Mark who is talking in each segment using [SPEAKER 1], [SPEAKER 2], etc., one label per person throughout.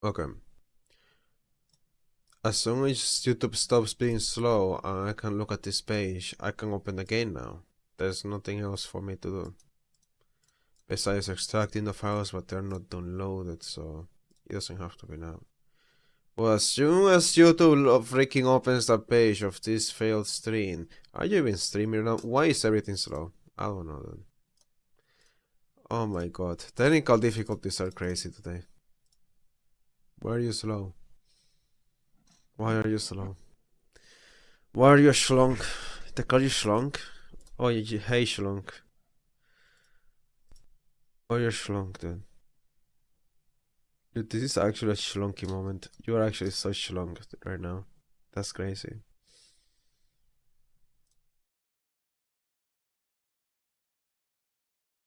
[SPEAKER 1] Okay. As soon as YouTube stops being slow and I can look at this page, I can open the game now. There's nothing else for me to do. Besides extracting the files, but they're not downloaded, so it doesn't have to be now. Well, as soon as YouTube freaking opens the page of this failed stream, are you even streaming now? Why is everything slow? I don't know then. Oh my god, technical difficulties are crazy today. Why are you slow? Why are you slow? Why are you schlong? They call you schlong? Oh, you hey schlong. Oh, you're schlong then. Dude, this is actually a schlonky moment. You are actually so schlong right now. That's crazy.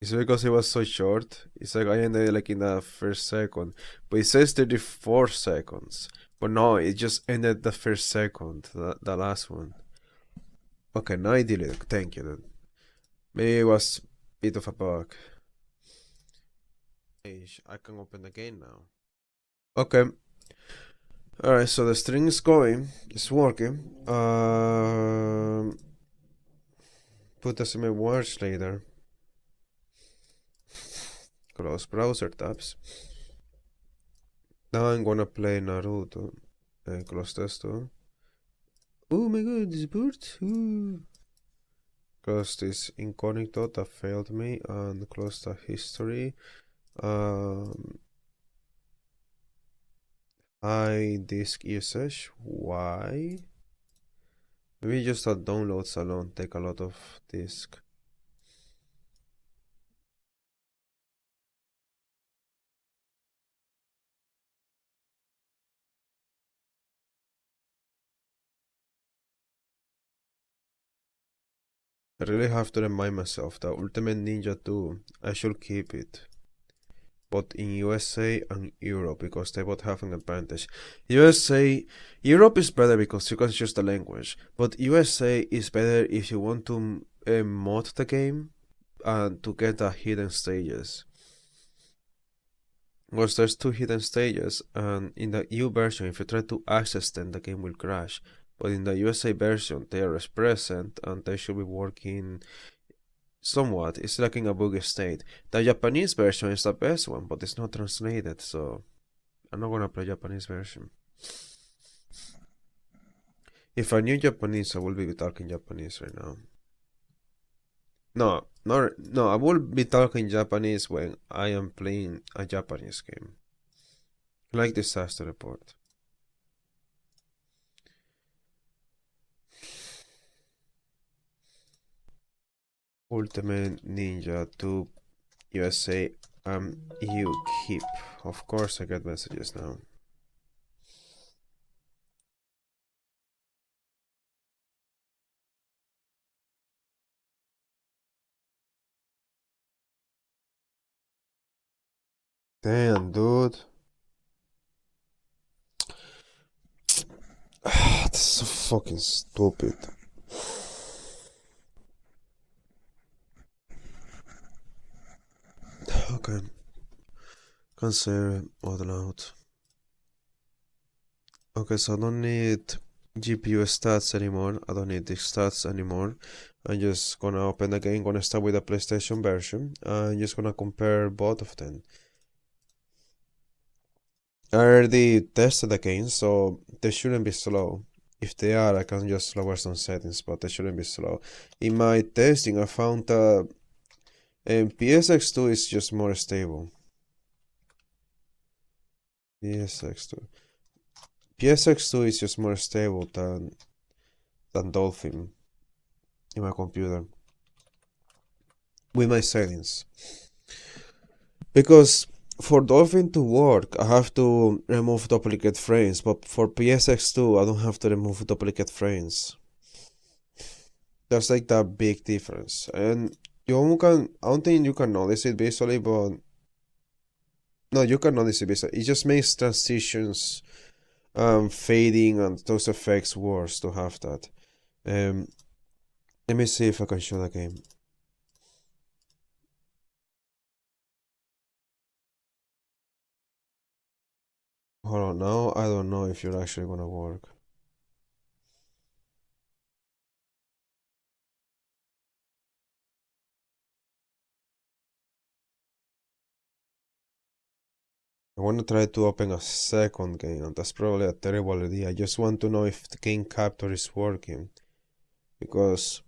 [SPEAKER 1] It's because it was so short. It's like I ended like in the first second. But it says 34 seconds. But no, it just ended the first second, the last one. Okay, now I did it. Thank you, dude. Maybe it was a bit of a bug. I can open the game now. Okay. Alright, so the string is going. It's working. Put as my words later. Close browser tabs. Now I'm gonna play Naruto. Close this too. Oh my god, this bird. Close this incognito that failed me and close the history. High disk usage. Why? Maybe just the downloads alone take a lot of disk. I really have to remind myself that Ultimate Ninja 2, I should keep it. But in USA and Europe, because they both have an advantage. Europe is better because you can choose the language. But USA is better if you want to mod the game and to get the hidden stages. Because there's two hidden stages, and in the EU version, if you try to access them, the game will crash. But in the USA version, they are present and they should be working somewhat. It's like in a buggy state. The Japanese version is the best one, but it's not translated, so I'm not gonna play Japanese version. If I knew Japanese, I would be talking Japanese right now. No, I will be talking Japanese when I am playing a Japanese game. Like Disaster Report. Ultimate Ninja 2 USA EU keep. Of course I get messages now. Damn, dude. That's so fucking stupid. Okay. Cancel all out. Okay, so I don't need GPU stats anymore. I don't need the stats anymore. I'm just gonna open the game, gonna start with the PlayStation version. I'm just gonna compare both of them. I already tested the game, so they shouldn't be slow. If they are, I can just lower some settings, but they shouldn't be slow. In my testing, I found that PSX2 is just more stable. PSX2. PSX2 is just more stable than Dolphin in my computer with my settings. Because for Dolphin to work, I have to remove duplicate frames, but for PSX2, I don't have to remove duplicate frames. There's like that big difference, and I don't think you can notice it visually, but no, you can notice it visually. It just makes transitions, fading and those effects worse to have that. Let me see if I can show the game. Hold on, now I don't know if you're actually gonna work. I want to try to open a second game, and that's probably a terrible idea. I just want to know if the game capture is working, because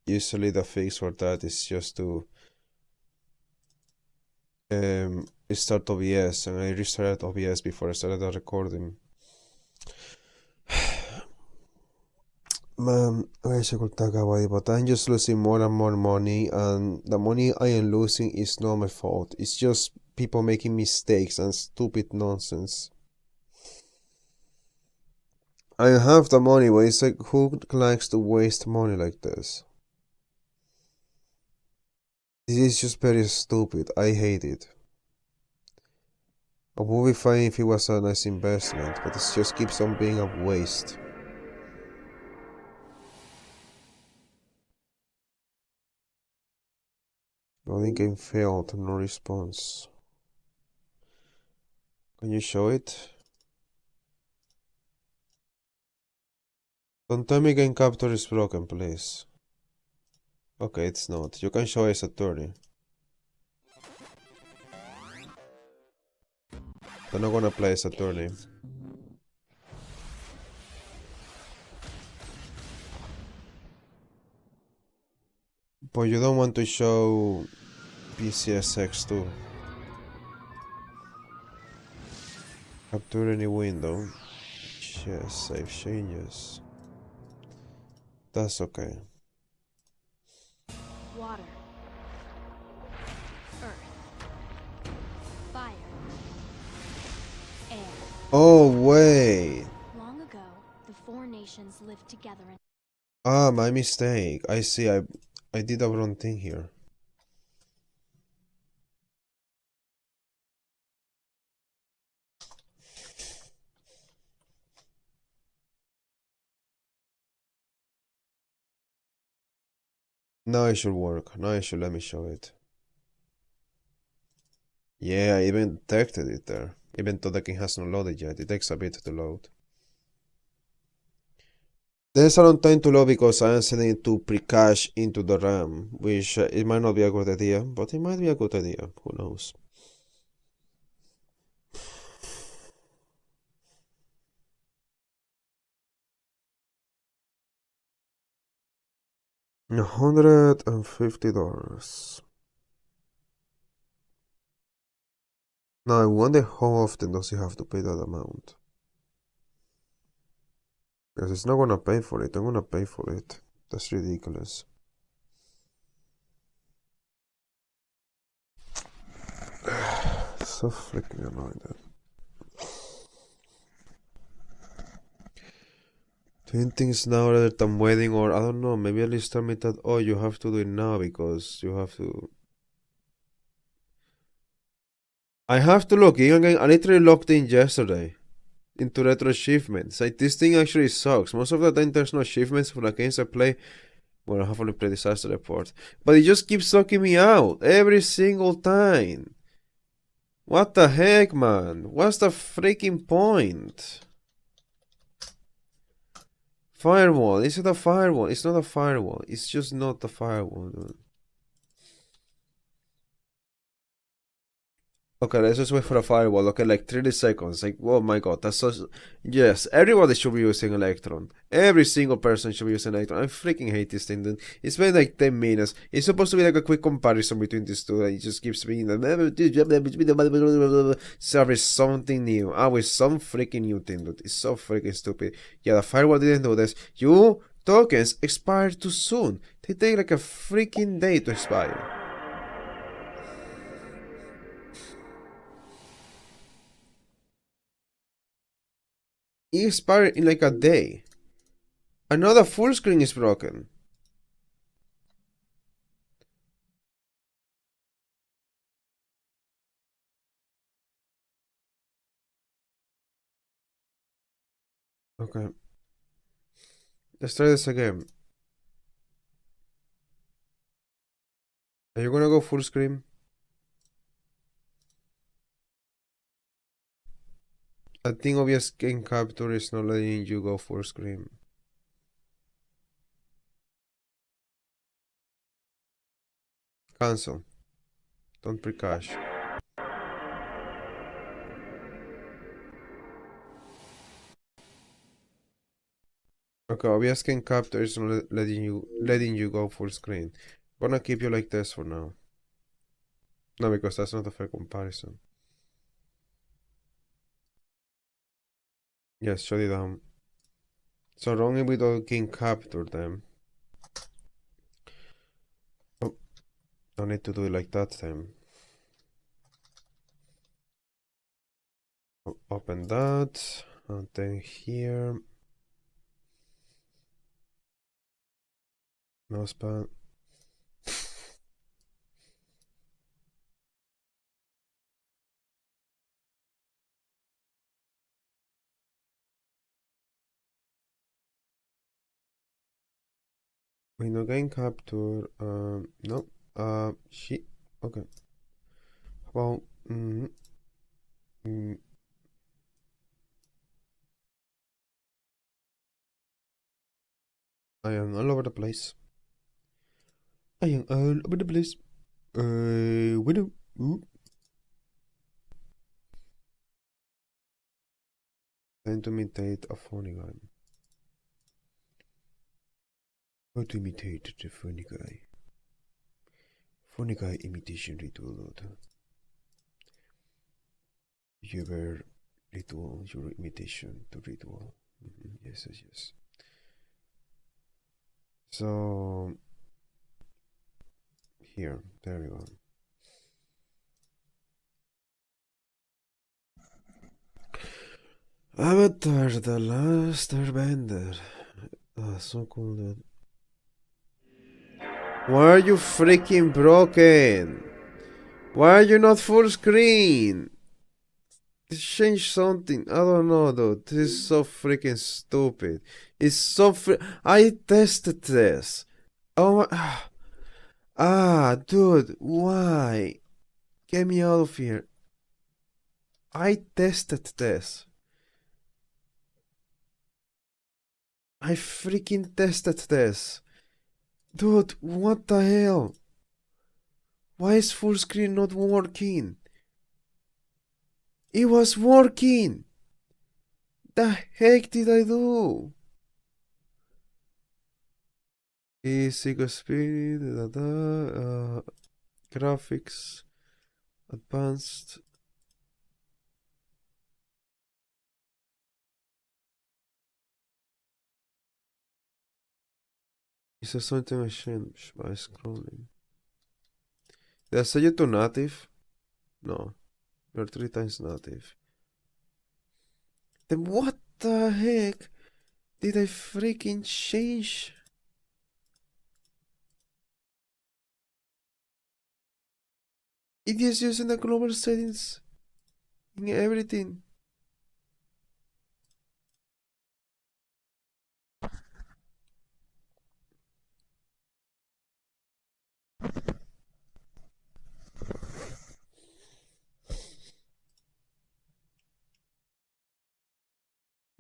[SPEAKER 1] usually the fix for that is just to start OBS, and I restarted OBS before I started the recording. Man, but I'm just losing more and more money, and the money I am losing is not my fault. It's just people making mistakes and stupid nonsense. I have the money, but it's like, who likes to waste money like this? This is just very stupid. I hate it. It would be fine if it was a nice investment, but it just keeps on being a waste. Loading game failed, no response. Can you show it? Don't tell me game capture is broken, please. Okay, it's not. You can show as attorney. They're not gonna play as attorney. But you don't want to show PCSX too. Capture any window. Yes, save changes. That's okay.
[SPEAKER 2] Water, earth, fire, air.
[SPEAKER 1] Oh, wait.
[SPEAKER 2] Long ago, the four nations lived together in
[SPEAKER 1] Ah, my mistake. I see. I did the wrong thing here. Now it should work. Now it should let me show it. Yeah, I even detected it there. Even though the game has not loaded yet. It takes a bit to load. There's a long time to load because I am sending it to pre-cache into the RAM, which it might not be a good idea, but it might be a good idea. Who knows? $150. Now I wonder how often does he have to pay that amount? Because it's not gonna pay for it. I'm gonna pay for it. That's ridiculous. So freaking annoying. Doing things now rather than waiting, or I don't know, maybe at least tell me that, oh, you have to do it now because you have to. I have to log in again. I literally logged in yesterday into retro achievements. Like, this thing actually sucks. Most of the time there's no achievements for the games I play. Well, I have only played Disaster Report. But it just keeps sucking me out every single time. What the heck, man? What's the freaking point? Firewall. Is it a firewall? It's not a firewall. It's just not a firewall, dude. Okay, let's just wait for a firewall. Okay, like 30 seconds. Like, oh my god, that's so. Yes, everybody should be using Electron. Every single person should be using Electron. I freaking hate this thing, dude. It's been like 10 minutes. It's supposed to be like a quick comparison between these two, and it just keeps being like. Sorry, something new. Always some freaking new thing, dude. It's so freaking stupid. Yeah, the firewall didn't do this. You tokens expire too soon. They take like a freaking day to expire. It expired in like a day. Another full screen is broken. Okay. Let's try this again. Are you gonna go full screen? I think obvious game capture is not letting you go full screen. Cancel. Don't pre-cache. Okay, obvious game capture is not letting you go full screen. I'm gonna keep you like this for now. No, because that's not a fair comparison. Yes, shut it down. So only we don't can capture them. Oh, I need to do it like that then. Open that, and then here, mousepad. Window game capture. No. She. Okay. Well. Mm, I am all over the place. I am all over the place. Window. Ooh. Trying to imitate a funny guy. How to imitate the funny guy? Funny guy imitation ritual. Your ritual, your imitation to ritual. Yes, yes, yes. So here, there we go. Avatar, the last airbender. So cool, dude. Why are you freaking broken? Why are you not full screen? Change something. I don't know, dude. This is so freaking stupid. It's so I tested this. Oh my. Dude, why? Get me out of here. I tested this. I freaking tested this. Dude, what the hell? Why is full screen not working? It was working! The heck did I do? Easy speed, graphics, advanced. Is there something I changed by scrolling? Did I set you to native? No. You're 3 times native. Then what the heck did I freaking change? It is using the global settings in everything.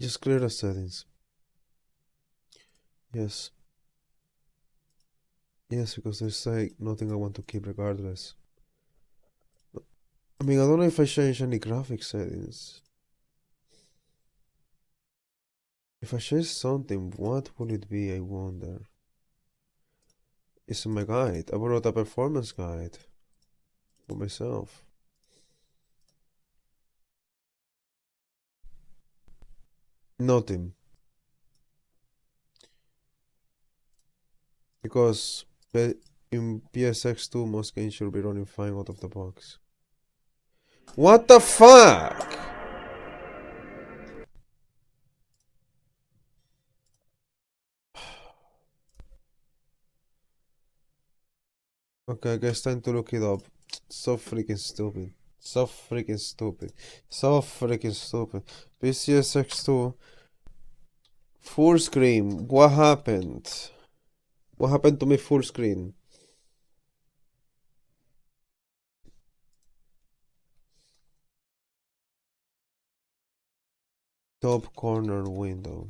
[SPEAKER 1] Just clear the settings. Yes. Yes, because there's like nothing I want to keep regardless. I mean, I don't know if I change any graphic settings. If I change something, what will it be, I wonder? It's in my guide. I wrote a performance guide for myself. Nothing. Because in PSX2, most games should be running fine out of the box. What the fuck? Okay, I guess time to look it up. So freaking stupid. So freaking stupid. So freaking stupid. PCSX2 full screen. What happened? What happened to me full screen? Top corner window.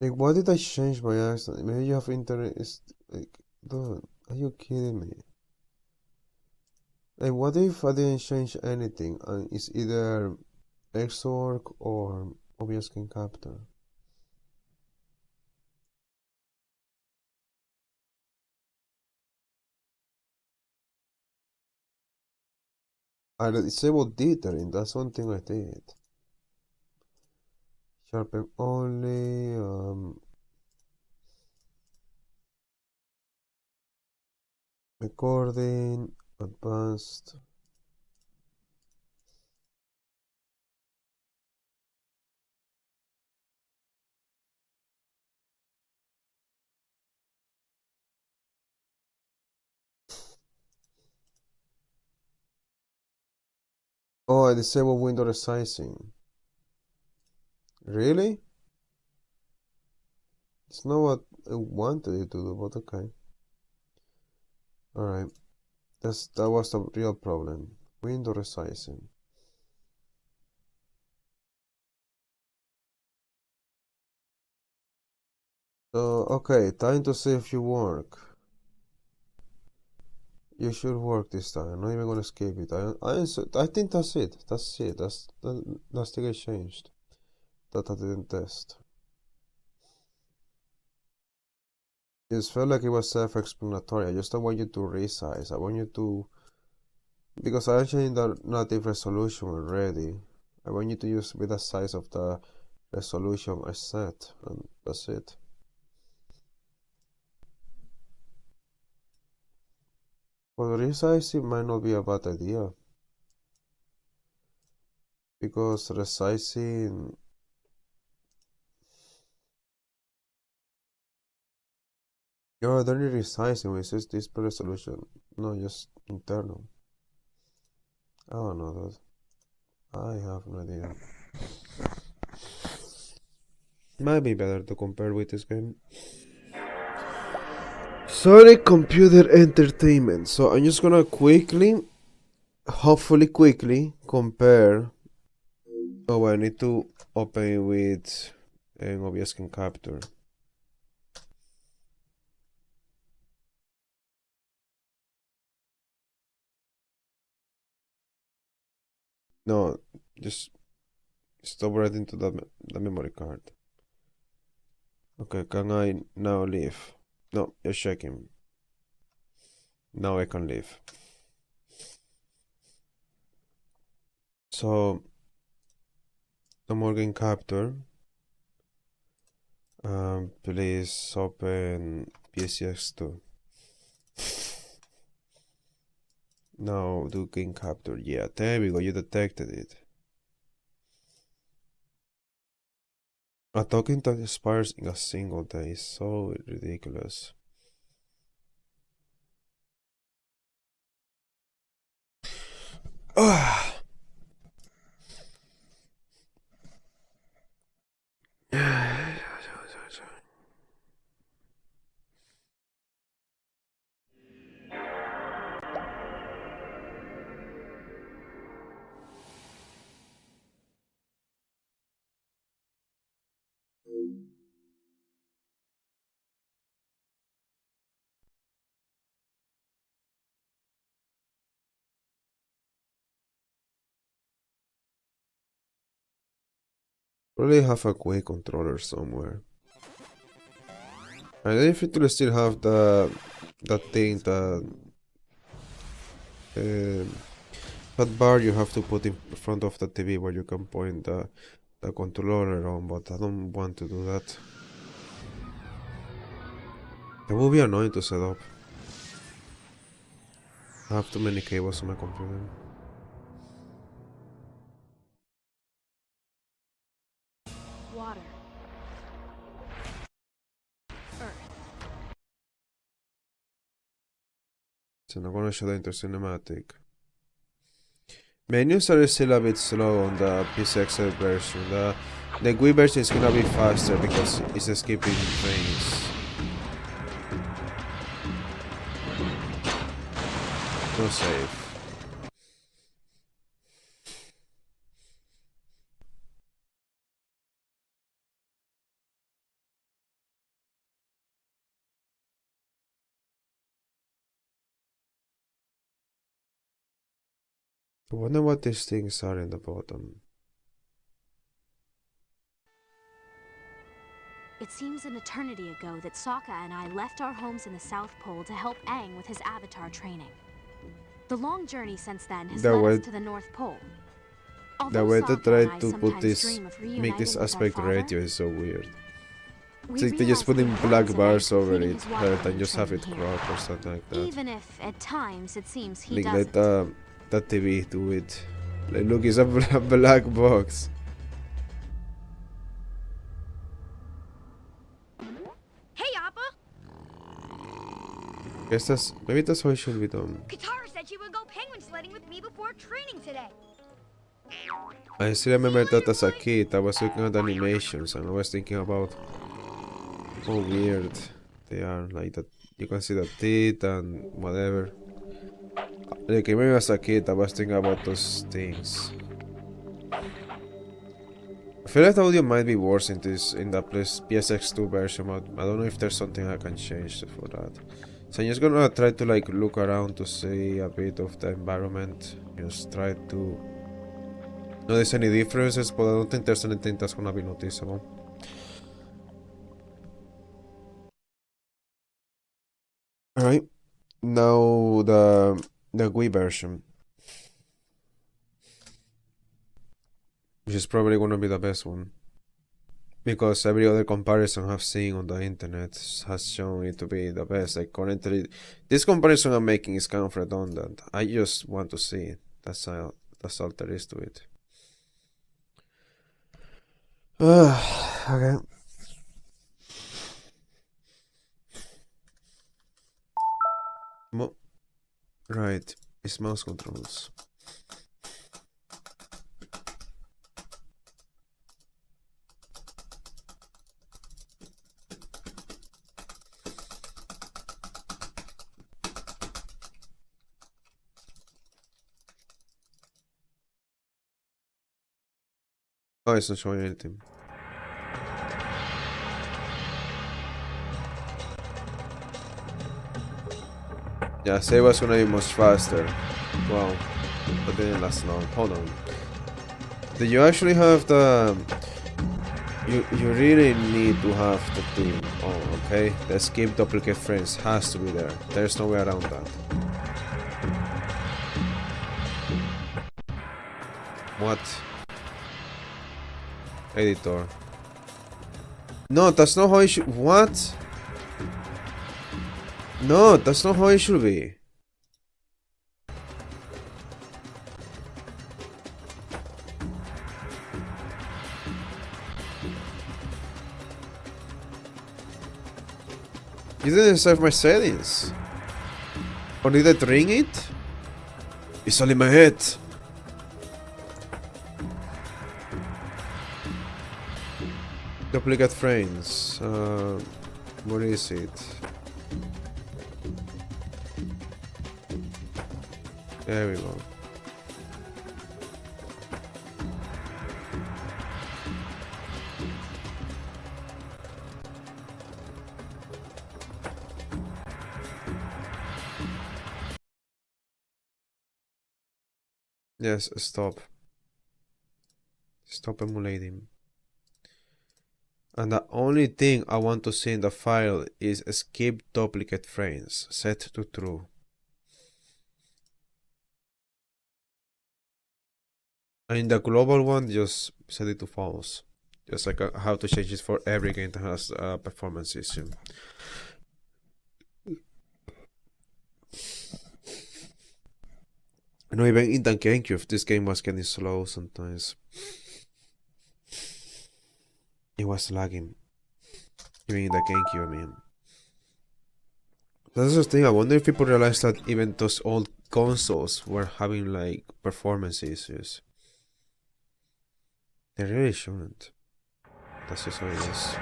[SPEAKER 1] Like, why did I change my accent? Maybe you have internet. Is like, dude, are you kidding me? Like, what if I didn't change anything and it's either Xorg or obvious skin capture? I disabled dithering, that's one thing I did. Sharpen only, recording, advanced. Oh, I disabled window resizing. Really? It's not what I wanted it to do, but okay. Alright. That was the real problem. Window resizing. So, okay, time to see if you work. You should work this time. I'm not even gonna skip it. I think that's it. That's it. That's the get changed. That I didn't test. It just felt like it was self-explanatory. I just don't want you to resize. I want you to, because I changed the native resolution already. I want you to use with the size of the resolution I set, and that's it. But resizing might not be a bad idea, because resizing, you're already resizing when it says display resolution, not just internal. I don't know that. I have no idea. Might be better to compare with this game. Sonic Computer Entertainment. So I'm just gonna hopefully quickly compare. Oh, I need to open it with an obvious skin capture. No, just stop writing to the memory card. Okay, can I now leave? No, you're checking. Now I can leave. So, no more game capture. Please open PCX2. Now do game capture. Yeah, there we go. You detected it. A token that expires in a single day is so ridiculous. Ah. Probably have a Quake controller somewhere. I definitely still have that thing that bar you have to put in front of the TV where you can point the controller on, but I don't want to do that. It will be annoying to set up. I have too many cables on my computer.
[SPEAKER 2] Water. Earth.
[SPEAKER 1] So I'm gonna show the inter-cinematic. Menus are still a bit slow on the PCXL version. The Wii version is gonna be faster because it's skipping frames. No save. I wonder what these things are in the bottom.
[SPEAKER 2] It seems an eternity ago that Sokka and I left our homes in the South Pole to help Aang with his avatar training. The long journey since then has led us to the North Pole.
[SPEAKER 1] The way to try to put this, make this aspect ratio is so weird. It's like they just put in black bars over it rather than just have it crop or something like that.
[SPEAKER 2] Even if at times it seems he
[SPEAKER 1] like
[SPEAKER 2] doesn't.
[SPEAKER 1] Let that TV do it. Like, look, it's a black box.
[SPEAKER 3] Hey, Appa!
[SPEAKER 1] Guess maybe that's how it should be done.
[SPEAKER 3] Katara said she would go penguin sledding with me before training today.
[SPEAKER 1] I still remember that as a kid, I was looking at animations and I was thinking about how weird they are. Like that, you can see the teeth and whatever. Like, even as a kid, I was thinking about those things. I feel like the audio might be worse in the PSX2 version, but I don't know if there's something I can change for that. So I'm just gonna try to like look around to see a bit of the environment. Just try to notice any differences, but I don't think there's anything that's gonna be noticeable. Alright, now the Wii version, which is probably gonna be the best one, because every other comparison I've seen on the internet has shown it to be the best. Like currently, this comparison I'm making is kind of redundant. I just want to see it. That's all there is to it. Okay. Right, it's mouse controls. Oh, it's not showing anything. Yeah, save was gonna be much faster. Wow, that didn't last long. Hold on. Do you actually have the... You really need to have the thing on, okay? The skip duplicate frames has to be there. There's no way around that. What? Editor. No, that's not how it should... What? No, that's not how it should be. You didn't save my settings. Or did I ring it? It's all in my head. Duplicate frames. Where is it? There we go. Yes, stop. Stop emulating. And the only thing I want to see in the file is skip duplicate frames, set to true. And in the global one, just set it to false. Just like I have to change it for every game that has a performance issue. I know even in the GameCube, this game was getting slow sometimes. It was lagging. Even in the GameCube, I mean. That's the thing, I wonder if people realize that even those old consoles were having like performance issues. They really shouldn't. That's just how it is.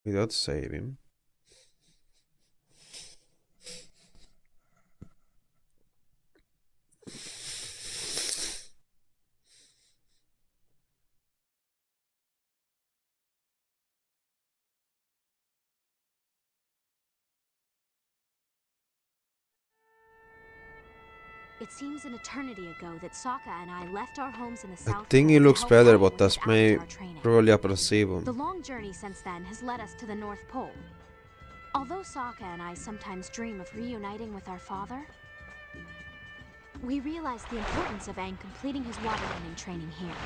[SPEAKER 1] Without saving.
[SPEAKER 2] It seems an eternity ago that Sokka and I left our homes in the
[SPEAKER 1] I
[SPEAKER 2] South
[SPEAKER 1] think
[SPEAKER 2] Pole
[SPEAKER 1] it
[SPEAKER 2] to
[SPEAKER 1] looks
[SPEAKER 2] help
[SPEAKER 1] better,
[SPEAKER 2] Aang
[SPEAKER 1] but
[SPEAKER 2] with
[SPEAKER 1] that's
[SPEAKER 2] his
[SPEAKER 1] may
[SPEAKER 2] Avatar training.
[SPEAKER 1] probably abrasivo.
[SPEAKER 2] The long journey since then has led us to the North Pole. Although Sokka and I sometimes dream of reuniting with our father, we realize the importance of Aang completing his waterbending training here.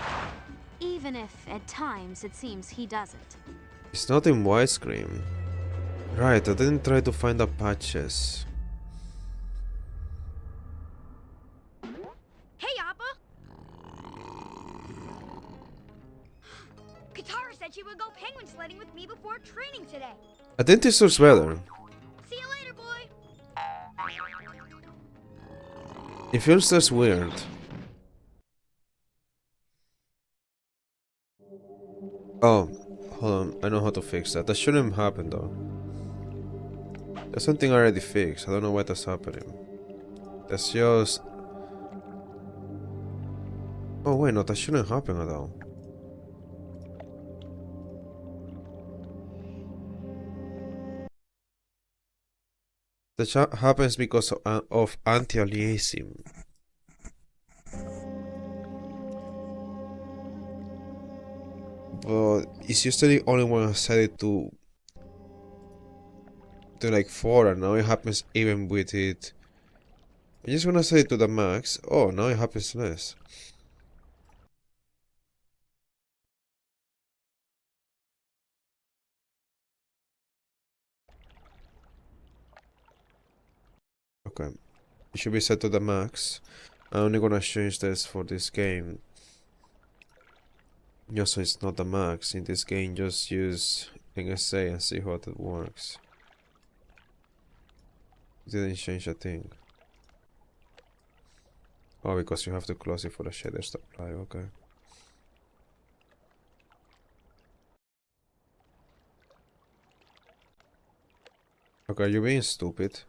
[SPEAKER 2] Even if, at times, it seems he doesn't.
[SPEAKER 1] It's not in widescreen. Right, I didn't try to find the patches.
[SPEAKER 3] Hey, Appa! Katara said she would go penguin sledding with me before training today.
[SPEAKER 1] I think this looks better.
[SPEAKER 3] See you later, boy!
[SPEAKER 1] It feels less weird. Oh, hold on. I know how to fix that. That shouldn't happen though. There's something already fixed. I don't know why that's happening. That's just... Oh wait, no, that shouldn't happen at all. That happens because of anti-aliasing. But it's usually only when I set it to like 4, and now it happens even with it. I just wanna set it to the max. Oh, now it happens less. Okay, it should be set to the max. I'm only gonna change this for this game. Just so it's not the max. In this game, just use NSA and see how that works. Didn't change a thing. Oh, because you have to close it for the shaders to apply, okay. Okay, you're being stupid.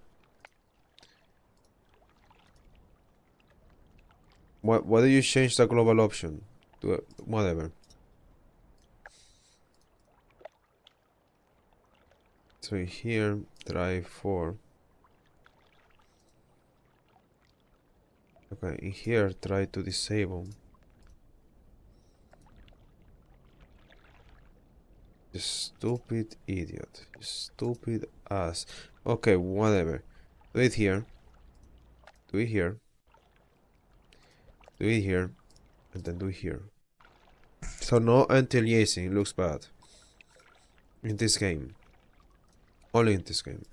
[SPEAKER 1] Why do you change the global option to whatever? So here, try 4. Okay, in here, try to disable. You stupid idiot. You stupid ass. Okay, whatever. Do it here. Do it here. Do it here. And then do it here. So no anti-aliasing, looks bad. In this game. Only in this game.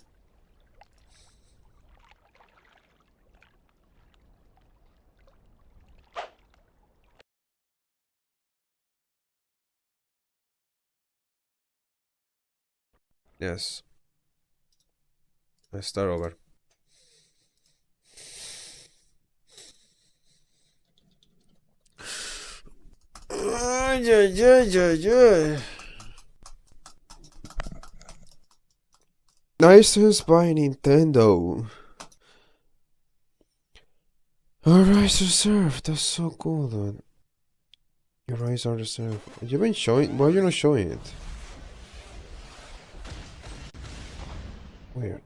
[SPEAKER 1] Yes. Let's start over. License by Nintendo. Our rights reserved. That's so cool, man. Your rights are reserved. You've been showing. Why are you not showing it? Weird.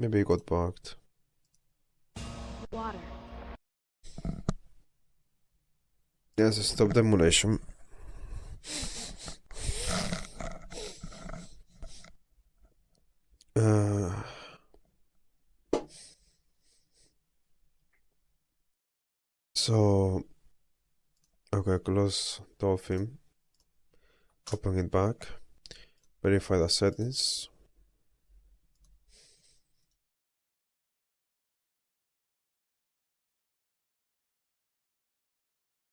[SPEAKER 1] Maybe it got bugged.
[SPEAKER 2] Water.
[SPEAKER 1] Yes, stop the emulation. So, okay, close Dolphin. Open it back. Verify the settings.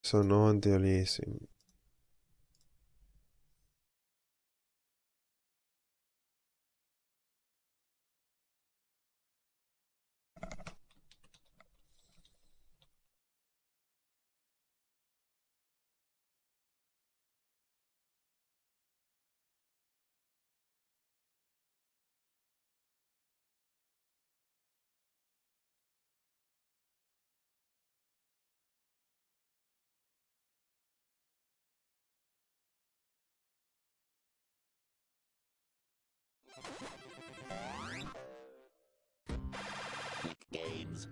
[SPEAKER 1] Sono antialissimo.
[SPEAKER 4] Games.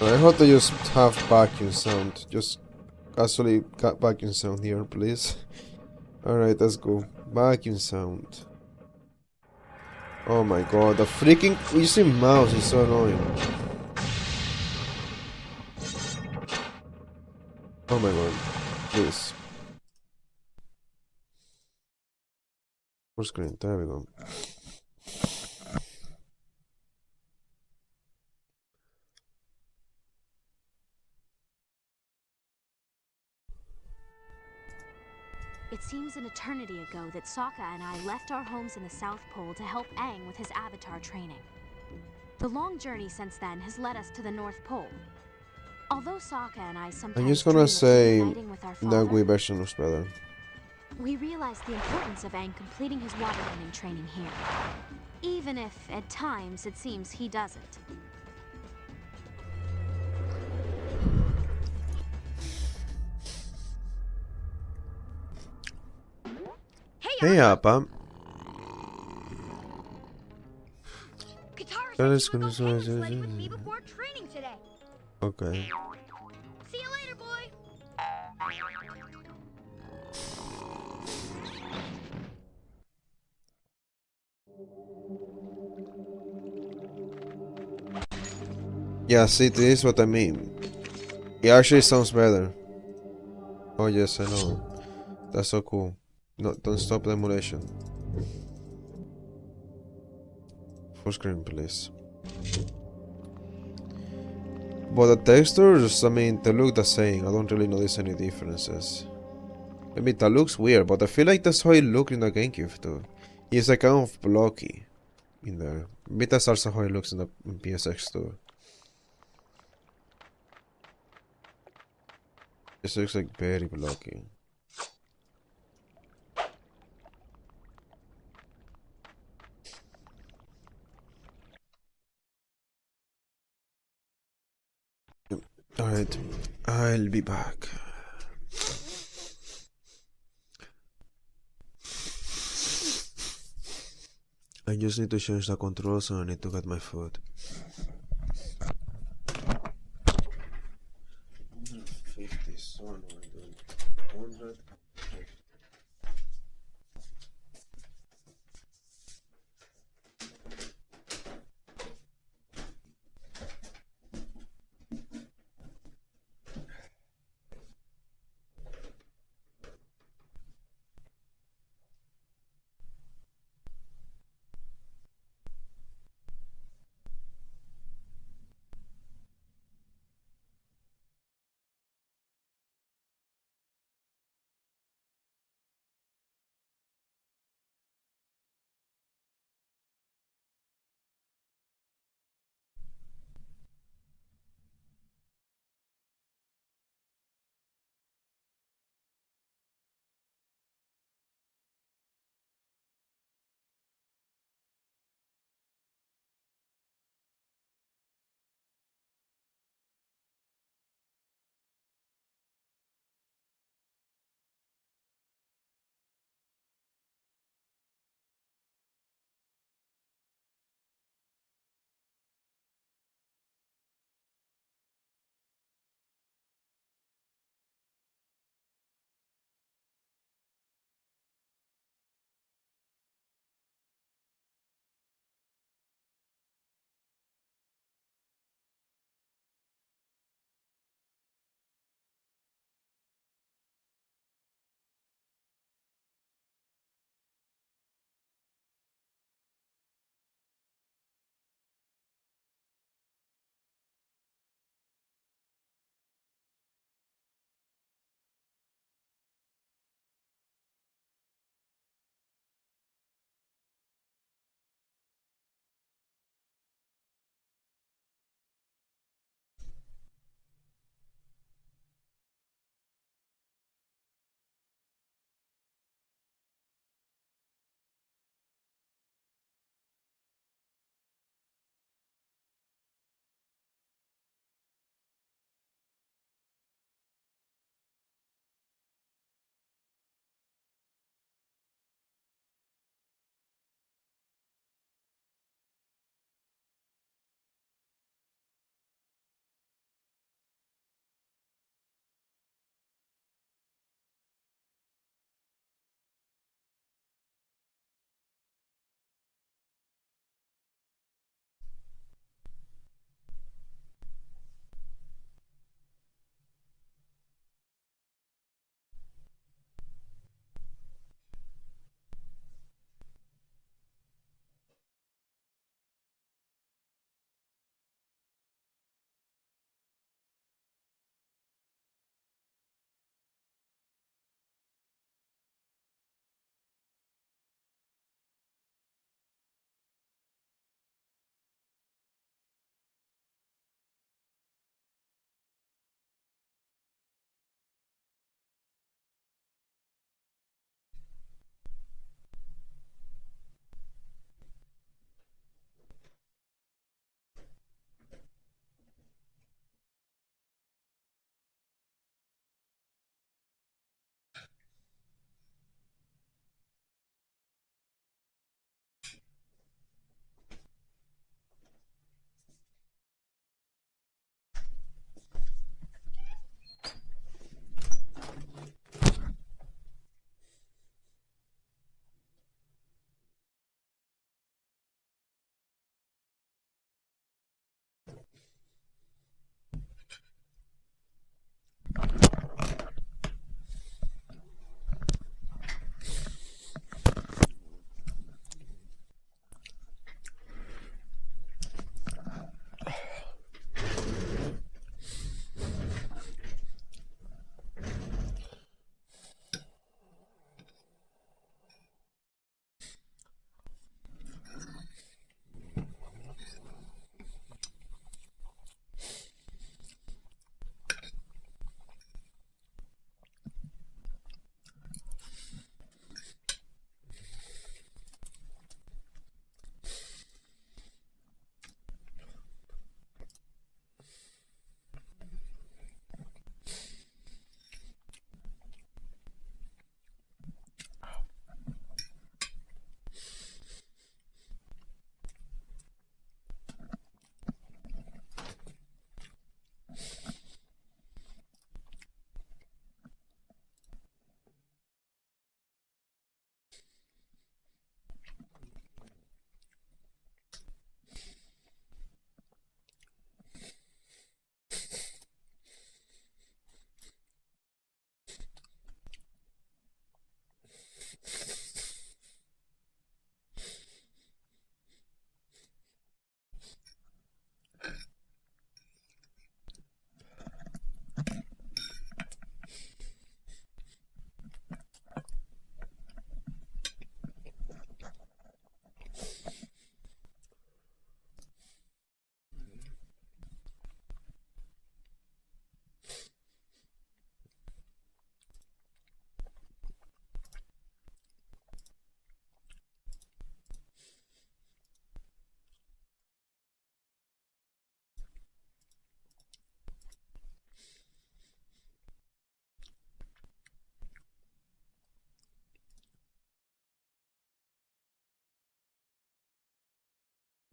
[SPEAKER 1] I hope to just have vacuum sound. Just casually got vacuum sound here, please. Alright, let's go. Vacuum sound. Oh my god, the freaking using mouse is so annoying. Oh my god, please. Full screen, there we go.
[SPEAKER 2] It seems an eternity ago that Sokka and I left our homes in the South Pole to help Aang with his avatar training. The long journey since then has led us to the North Pole. Although Sokka and I sometimes
[SPEAKER 1] I'm just
[SPEAKER 2] dream
[SPEAKER 1] gonna
[SPEAKER 2] of
[SPEAKER 1] say
[SPEAKER 2] reuniting with our
[SPEAKER 1] the
[SPEAKER 2] father,
[SPEAKER 1] Wii version was better.
[SPEAKER 2] we realize the importance of Aang completing his waterbending training here. Even if, at times, it seems he doesn't.
[SPEAKER 1] Hey, Appa.
[SPEAKER 3] Katara
[SPEAKER 1] That
[SPEAKER 3] said
[SPEAKER 1] is
[SPEAKER 3] she would go
[SPEAKER 1] gonna
[SPEAKER 3] penguin
[SPEAKER 1] say-
[SPEAKER 3] sledding with me before training today.
[SPEAKER 1] Okay.
[SPEAKER 3] See you later, boy.
[SPEAKER 1] Yeah, see, this is what I mean. It actually sounds better. Oh yes, I know. That's so cool. No, don't stop the emulation. Full screen, please. But the textures, I mean, they look the same. I don't really notice any differences. I mean, that looks weird, but I feel like that's how it looked in the GameCube too. It's like kind of blocky in there. Maybe that's also how it looks in the PSX too. It looks like very blocky. Alright, I'll be back. I just need to change the controls and I need to get my food. 150, so annoying, 100.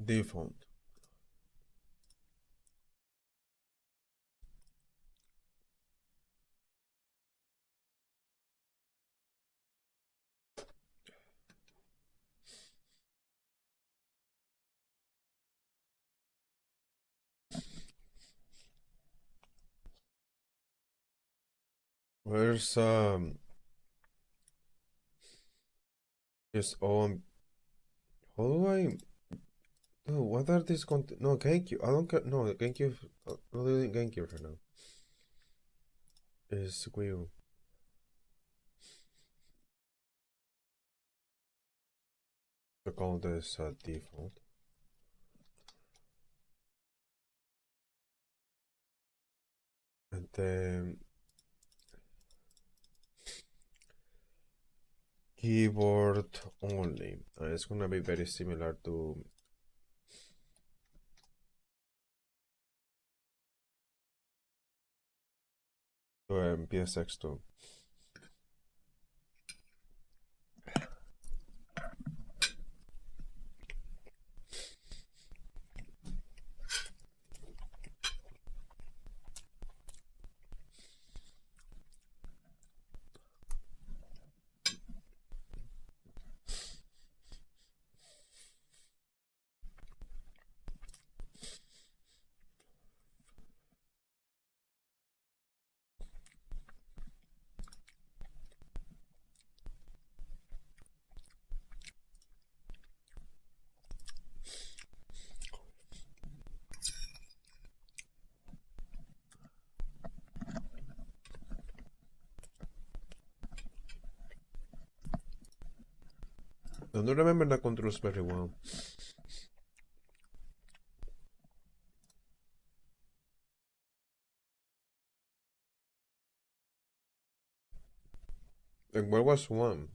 [SPEAKER 1] Default. Where's just how do I what are these no GameCube? I don't care. No, GameCube. Not doing GameCube right now. It's Wii U. The count is default. And then keyboard only. It's gonna be very similar to PSX2. I don't remember the controls very well. Like, where was one?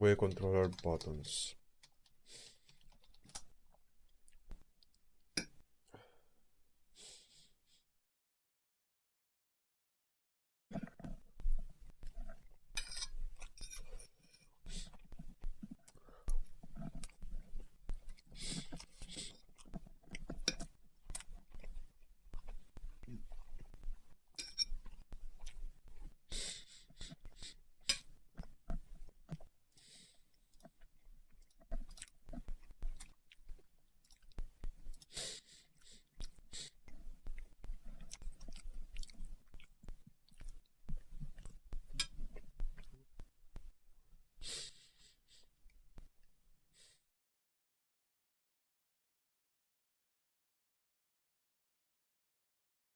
[SPEAKER 1] Wii controller buttons.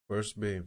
[SPEAKER 1] Where's B?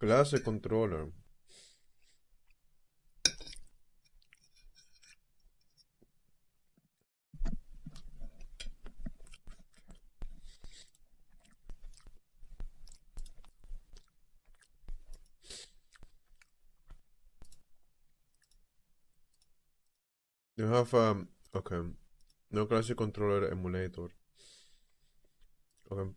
[SPEAKER 1] Clase controller. You have okay. No classic controller emulator. Okay.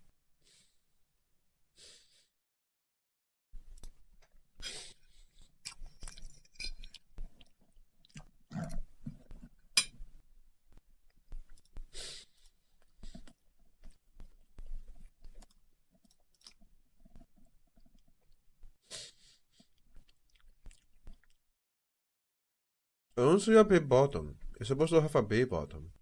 [SPEAKER 1] I don't see a big bottom. It's supposed to have a big bottom.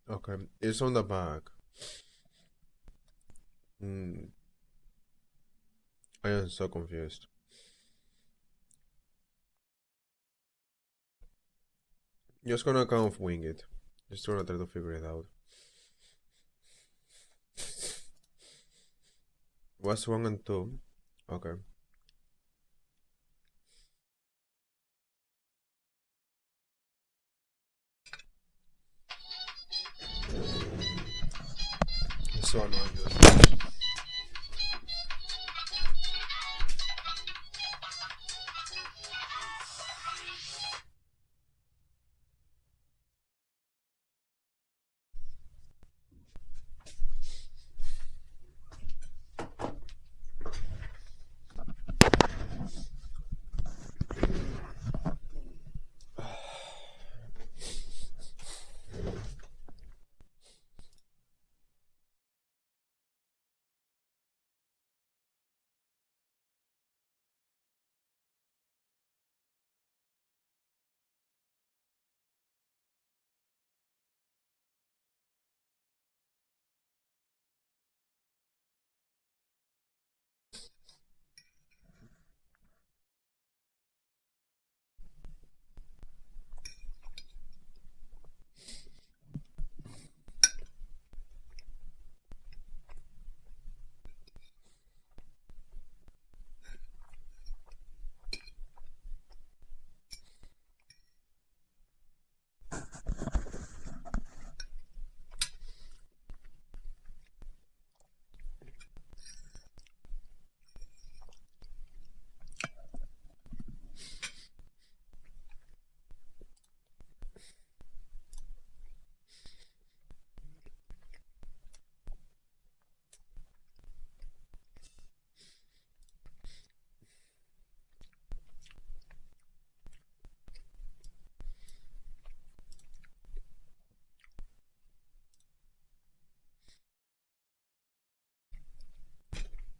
[SPEAKER 1] Okay, it's on the back. I am so confused. Just gonna kind of wing it. Just gonna try to figure it out. What's 1 and 2? Okay. So annoying.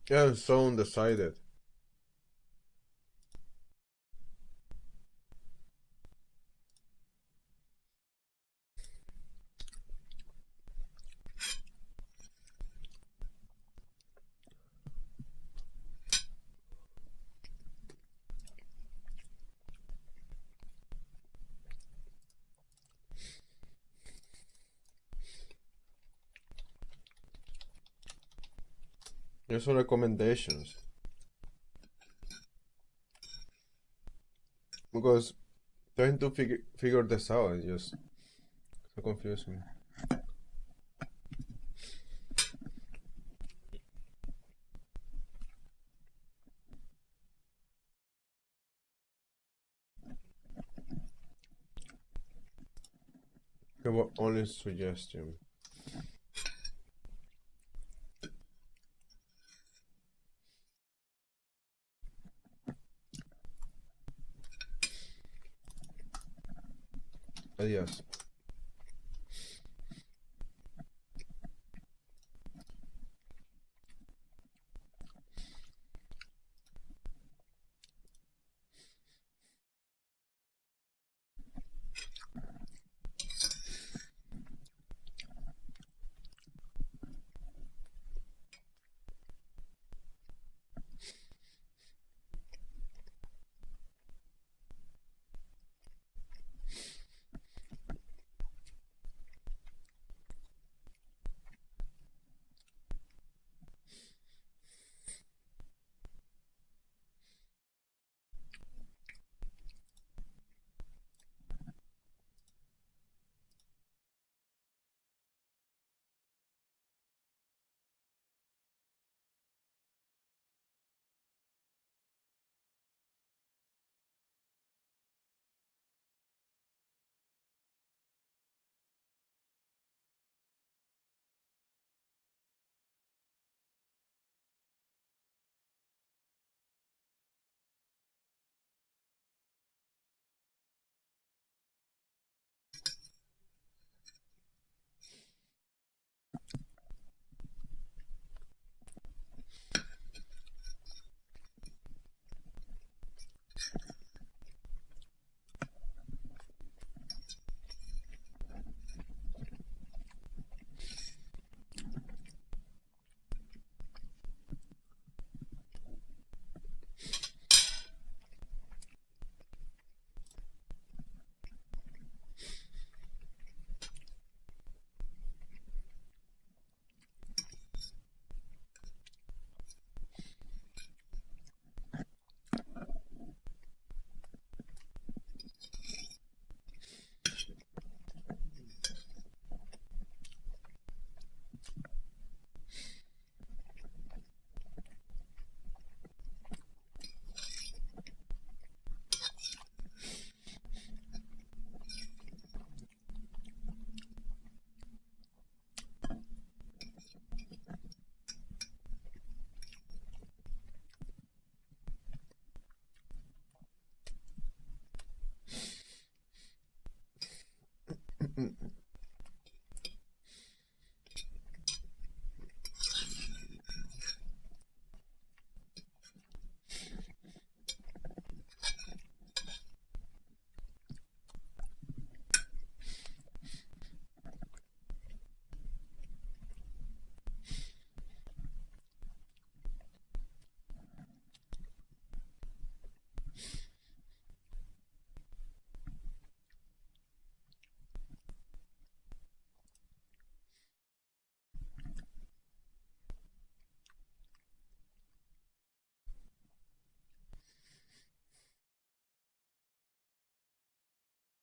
[SPEAKER 1] Yeah, I'm so undecided. There's some recommendations. Because trying to figure this out is just so confusing. Okay, what only suggestion? Yes.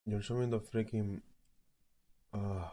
[SPEAKER 1] You're showing the freaking. Uh,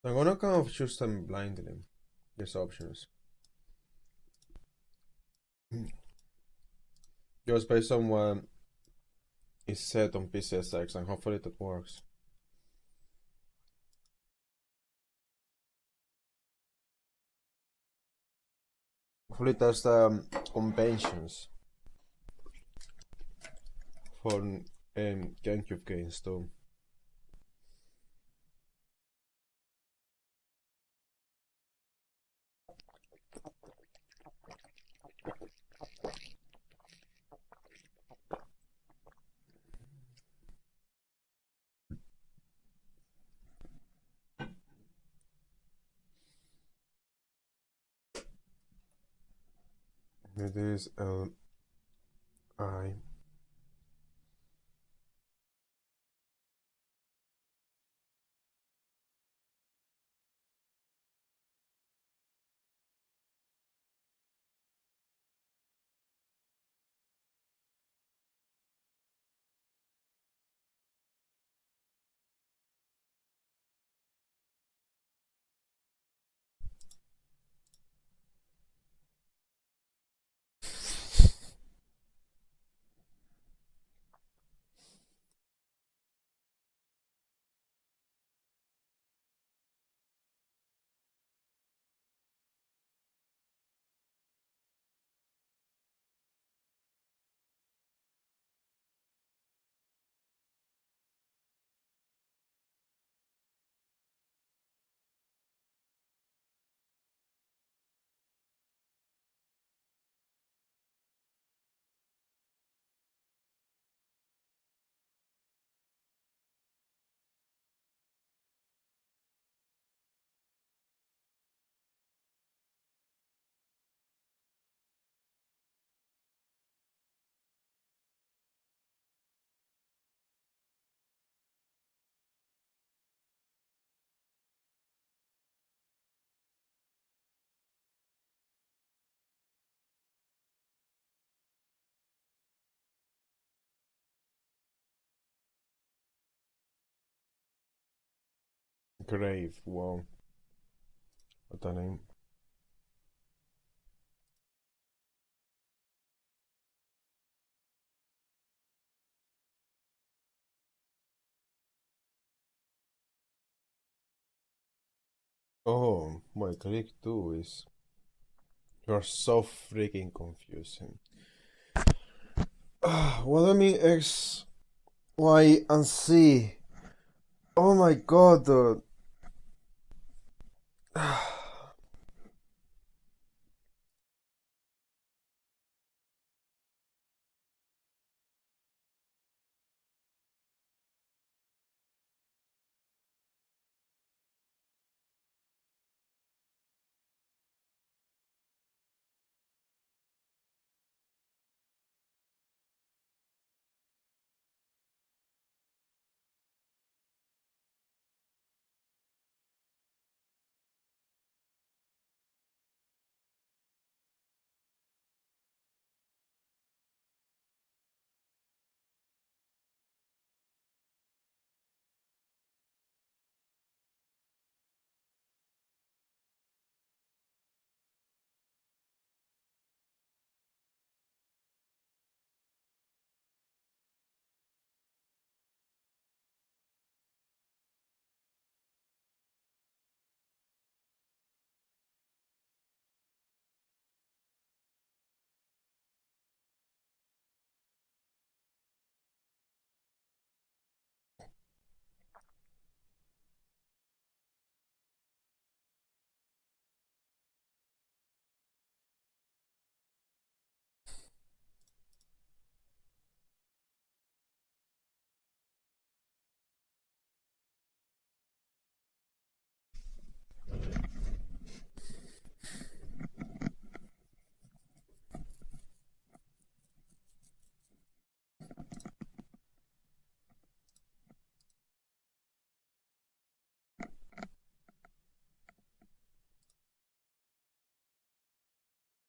[SPEAKER 1] I'm gonna kind of choose them blindly. These options. Just based on what is set on PCSX, and hopefully that works. Hopefully that's the conventions for GameCube games too. It is I. Grave, wow. What a name. Oh, my click 2 is... You're so freaking confusing. What I mean X, Y, and Z. Oh my god, dude.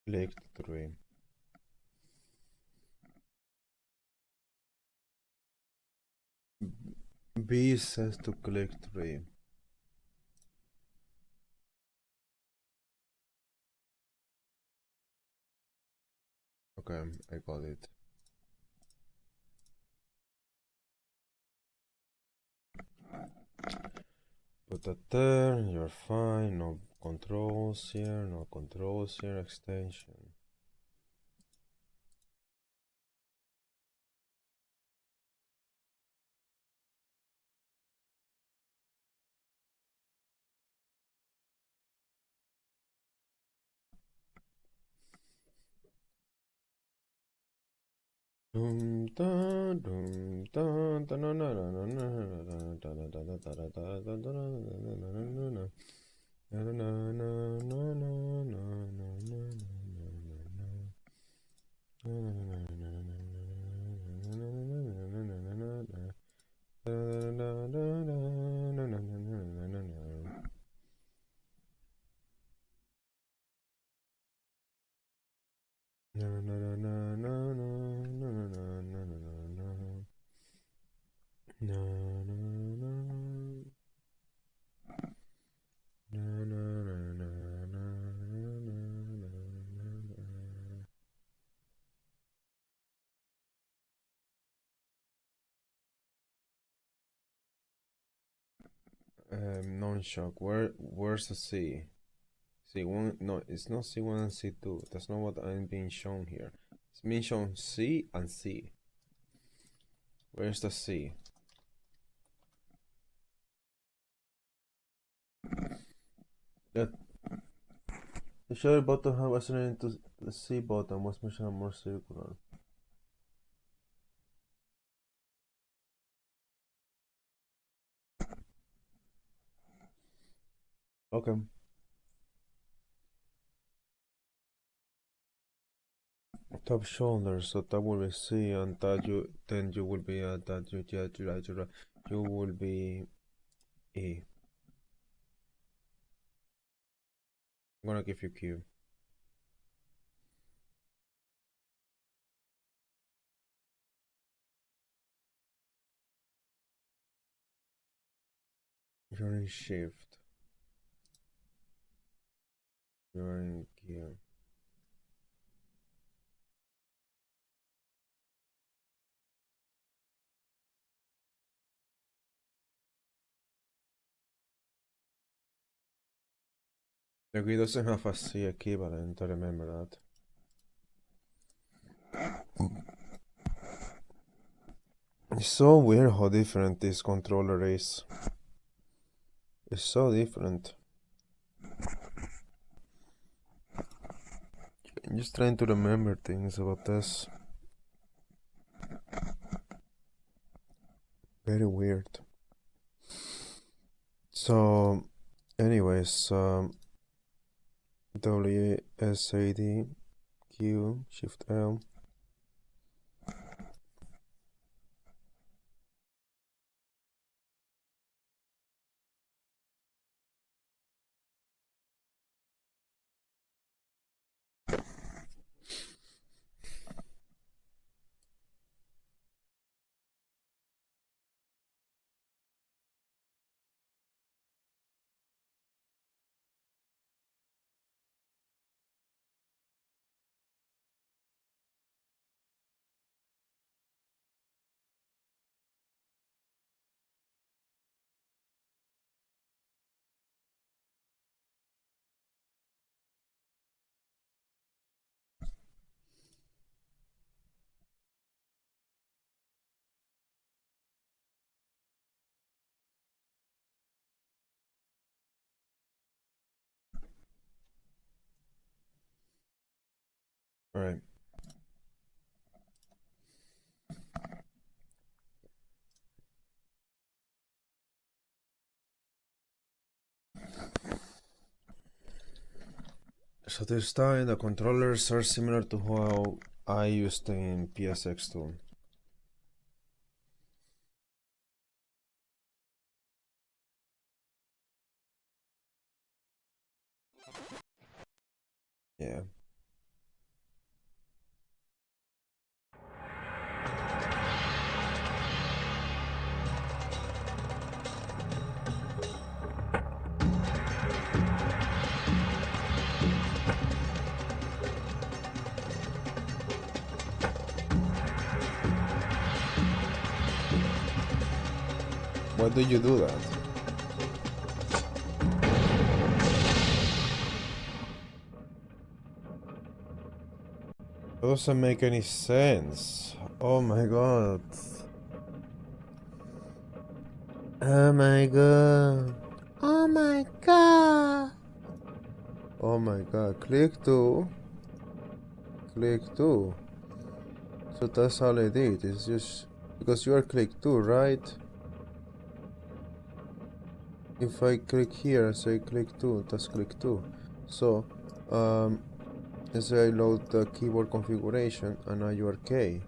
[SPEAKER 1] Click 3. B says to click 3. Okay, I got it. Put that there, you're fine. No controls here, no controls here, extension. Dum da dum da da na na na na na da da da da da da da da da Non-shock. Where's the C? C1? No, it's not C1 and C2. That's not what I'm being shown here. It's being shown C and C. Where's the C? The share button was into the C button was making more circular. Okay. Top shoulder, so that will be C, and that you will be that you will be E. I'm gonna give you Q. You're in shift. You're in gear. The Wii doesn't have a C equivalent, I remember that. It's so weird how different this controller is. It's so different. I'm just trying to remember things about this. Very weird. So, anyways, WSAD, Q, Shift L. Alright. So this time the controllers are similar to how I used in PSX2. Yeah. Why do you do that? Doesn't make any sense. Oh my god. Oh my god. Oh my god. Oh my god. Click 2. Click 2. So that's all I did. It's just because you are click 2, right? If I click here and say click 2, that's click 2. So, let's say I load the keyboard configuration and now you are K.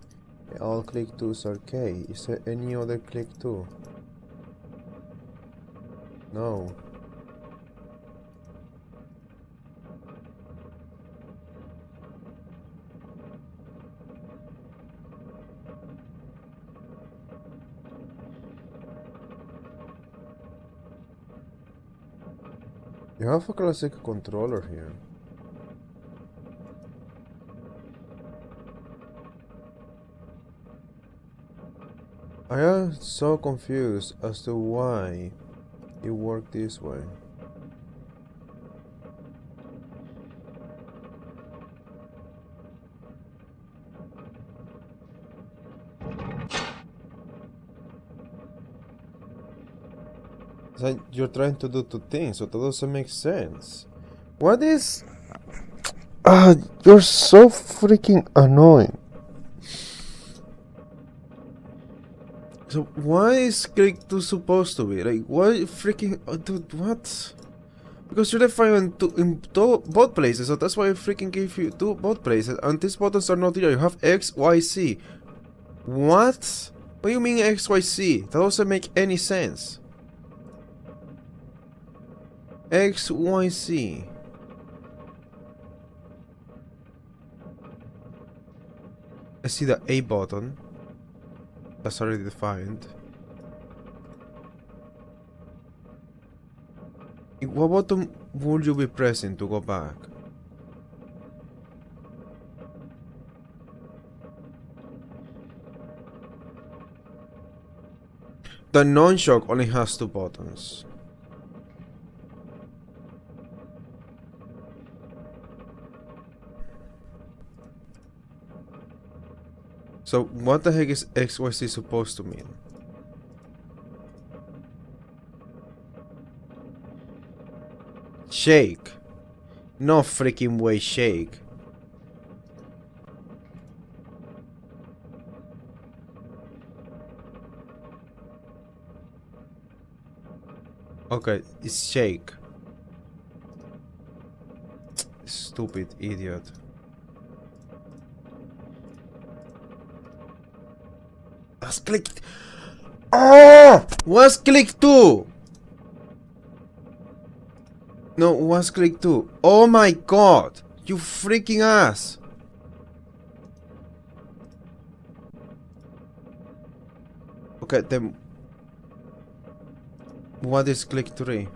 [SPEAKER 1] All click 2s are K. Is there any other click 2? No. You have a classic controller here. I am so confused as to why it worked this way. It's like you're trying to do two things, so that doesn't make sense. What is... you're so freaking annoying. So why is click 2 supposed to be? Like, why freaking... dude, what? Because you're defining in both places, so that's why I freaking gave you both places. And these buttons are not here. You have X, Y, C. What? What do you mean X, Y, C? That doesn't make any sense. X, Y, C. I see the A button. That's already defined. what button would you be pressing to go back? The non-shock only has 2 buttons. So what the heck is XYZ supposed to mean? Shake. No freaking way shake. Okay, it's shake. Stupid idiot. Was clicked. Oh! Was click 2! No, was click 2. Oh my god! You freaking ass! Okay, then what is click 3?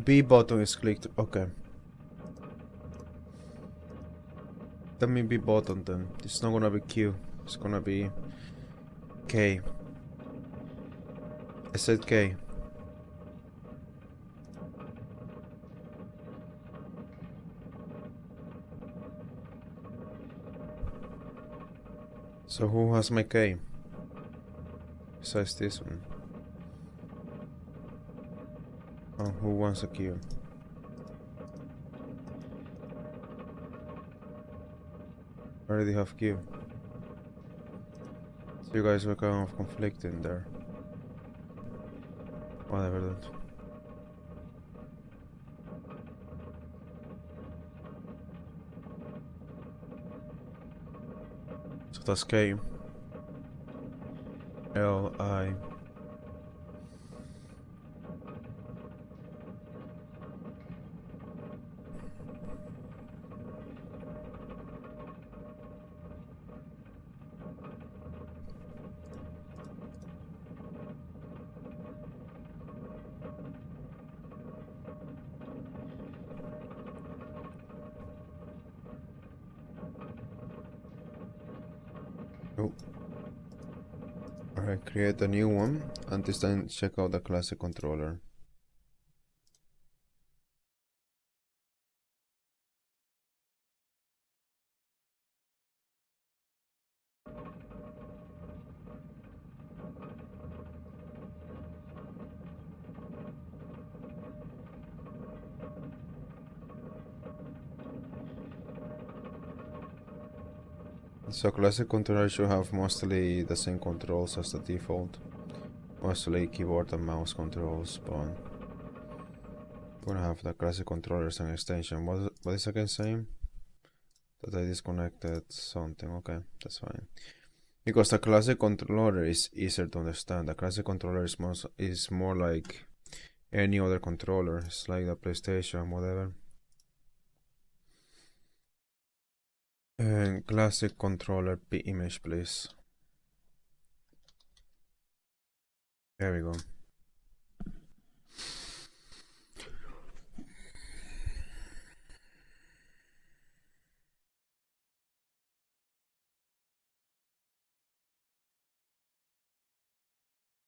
[SPEAKER 1] B button is clicked. Okay. Let me B button then. It's not gonna be Q. It's gonna be K. I said K. So who has my K? Besides this one. Oh, who wants a Q? I already have Q. So you guys were kind of conflicting there. Whatever that. So that's K. L, I. Oh. Alright, create a new one, and this time check out the classic controller. So classic controller should have mostly the same controls as the default. Mostly keyboard and mouse controls, but I'm gonna have the classic controller as an extension. What is again saying? That I disconnected something. Okay, that's fine. Because the classic controller is easier to understand. The classic controller is more like any other controller. It's like the PlayStation, whatever. And classic controller P image, please. There we go.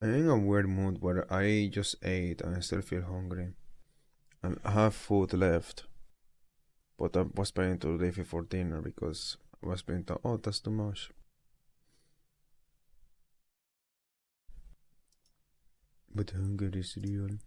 [SPEAKER 1] I'm in a weird mood where I just ate and I still feel hungry. And I have food left. But I was planning to leave it for dinner because I was being told, oh, that's too much. But hunger is real.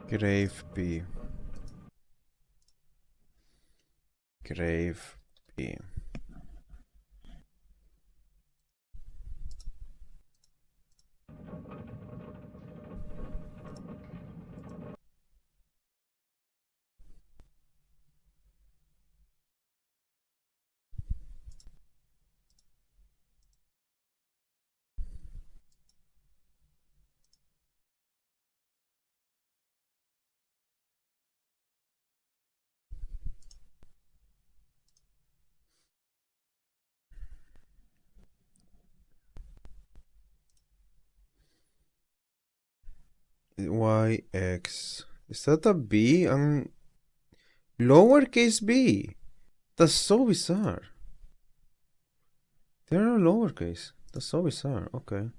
[SPEAKER 1] Grave P. Grave P. YX. Is that a B? Ang lowercase b. That's so bizarre. There are lowercase. That's so bizarre. Okay.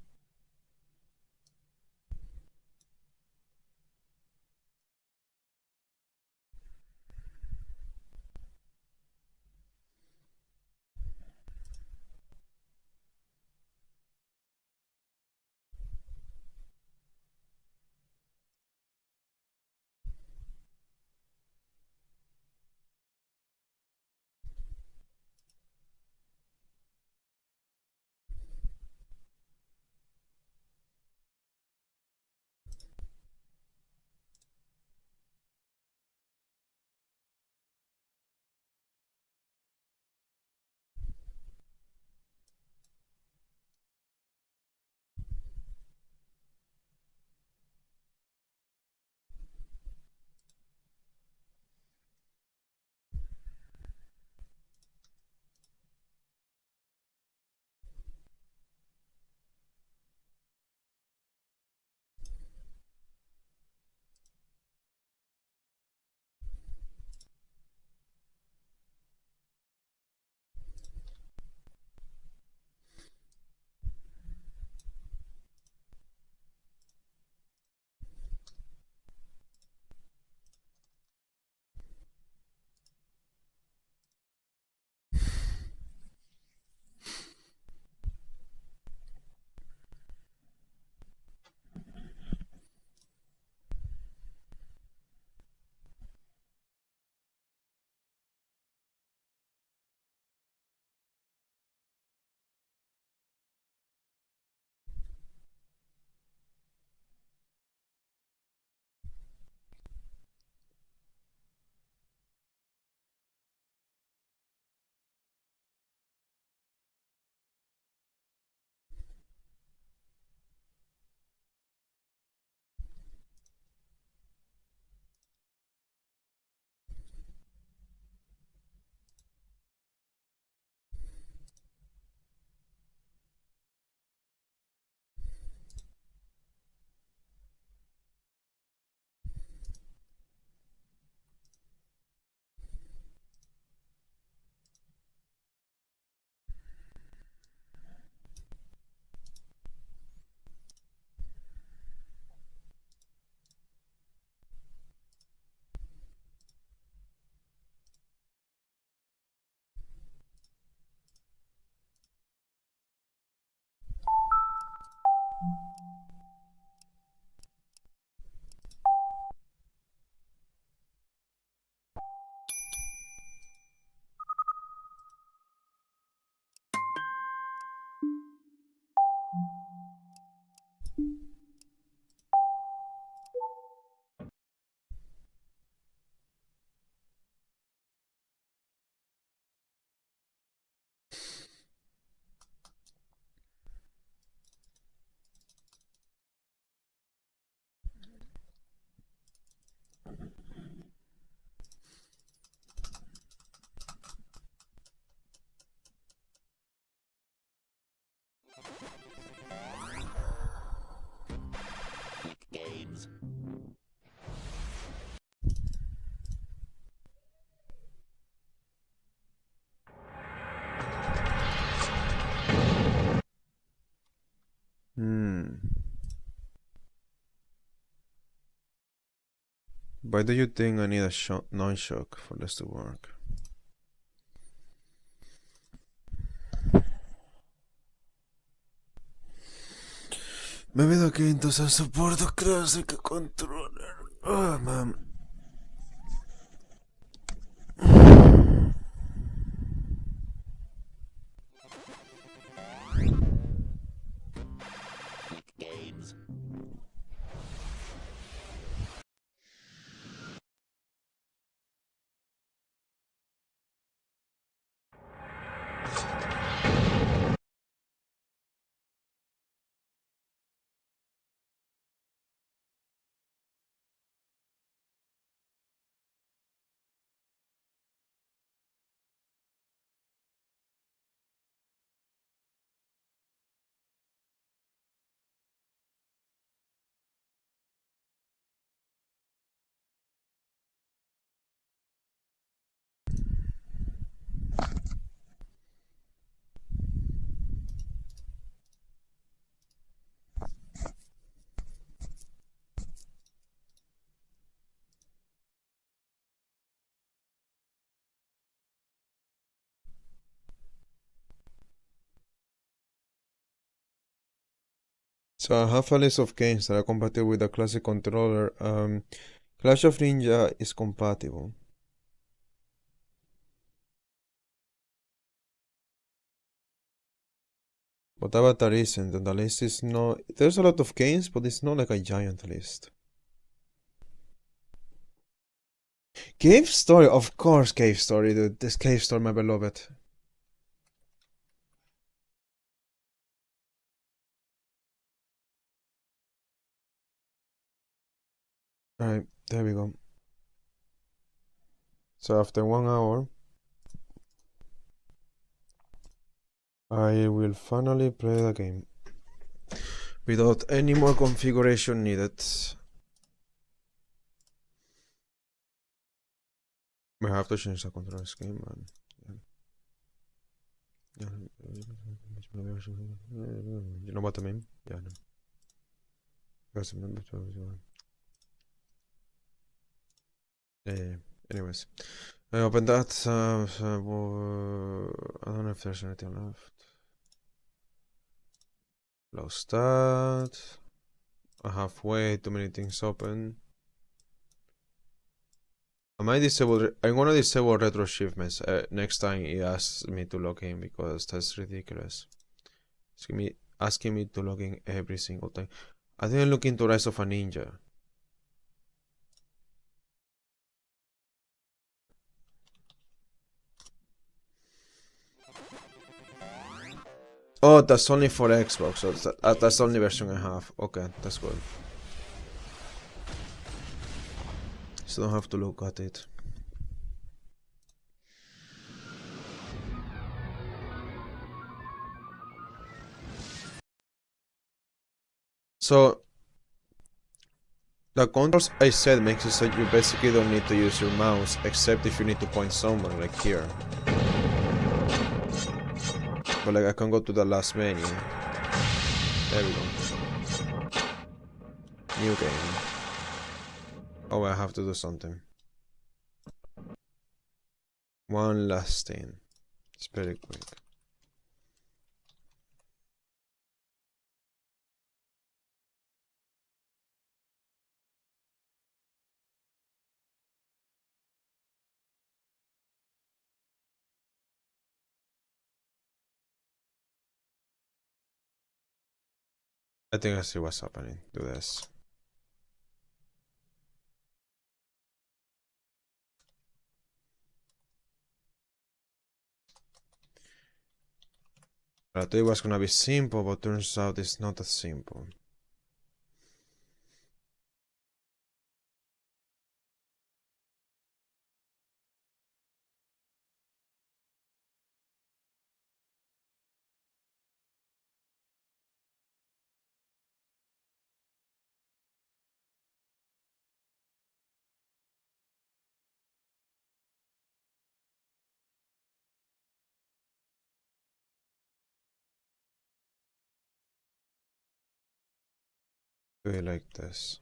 [SPEAKER 4] Games.
[SPEAKER 1] Why do you think I need a non-shock for this to work? Me vedo che entonces soporto classic controller. Oh man.
[SPEAKER 4] Games.
[SPEAKER 1] So I have a list of games that are compatible with the classic controller. Clash of Ninja is compatible. But Avatar isn't, and the list is not. There's a lot of games, but it's not like a giant list. Cave Story, of course, Cave Story, dude. This Cave Story, my beloved. Alright, there we go. So after 1 hour, I will finally play the game without any more configuration needed. We have to change the control scheme, man. You know what I mean? Yeah. Yeah. Anyways, I opened that. I don't know if there's anything left. Close that. I have way too many things open. I'm gonna disable retro achievements next time he asks me to log in, because that's ridiculous. Asking me to log in every single time. I didn't look into Rise of a Ninja. Oh, that's only for Xbox, so that's the only version I have. Okay, that's good. So don't have to look at it. So the controls I said makes it so you basically don't need to use your mouse, except if you need to point someone, like here. But like I can go to the last menu. There we go. New game. Oh, I have to do something. One last thing. It's very quick. I think I see what's happening. Do this. I thought it was gonna be simple, but turns out it's not that simple. Do it like this.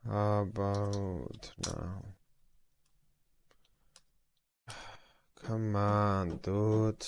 [SPEAKER 1] How about now? Come on, dude.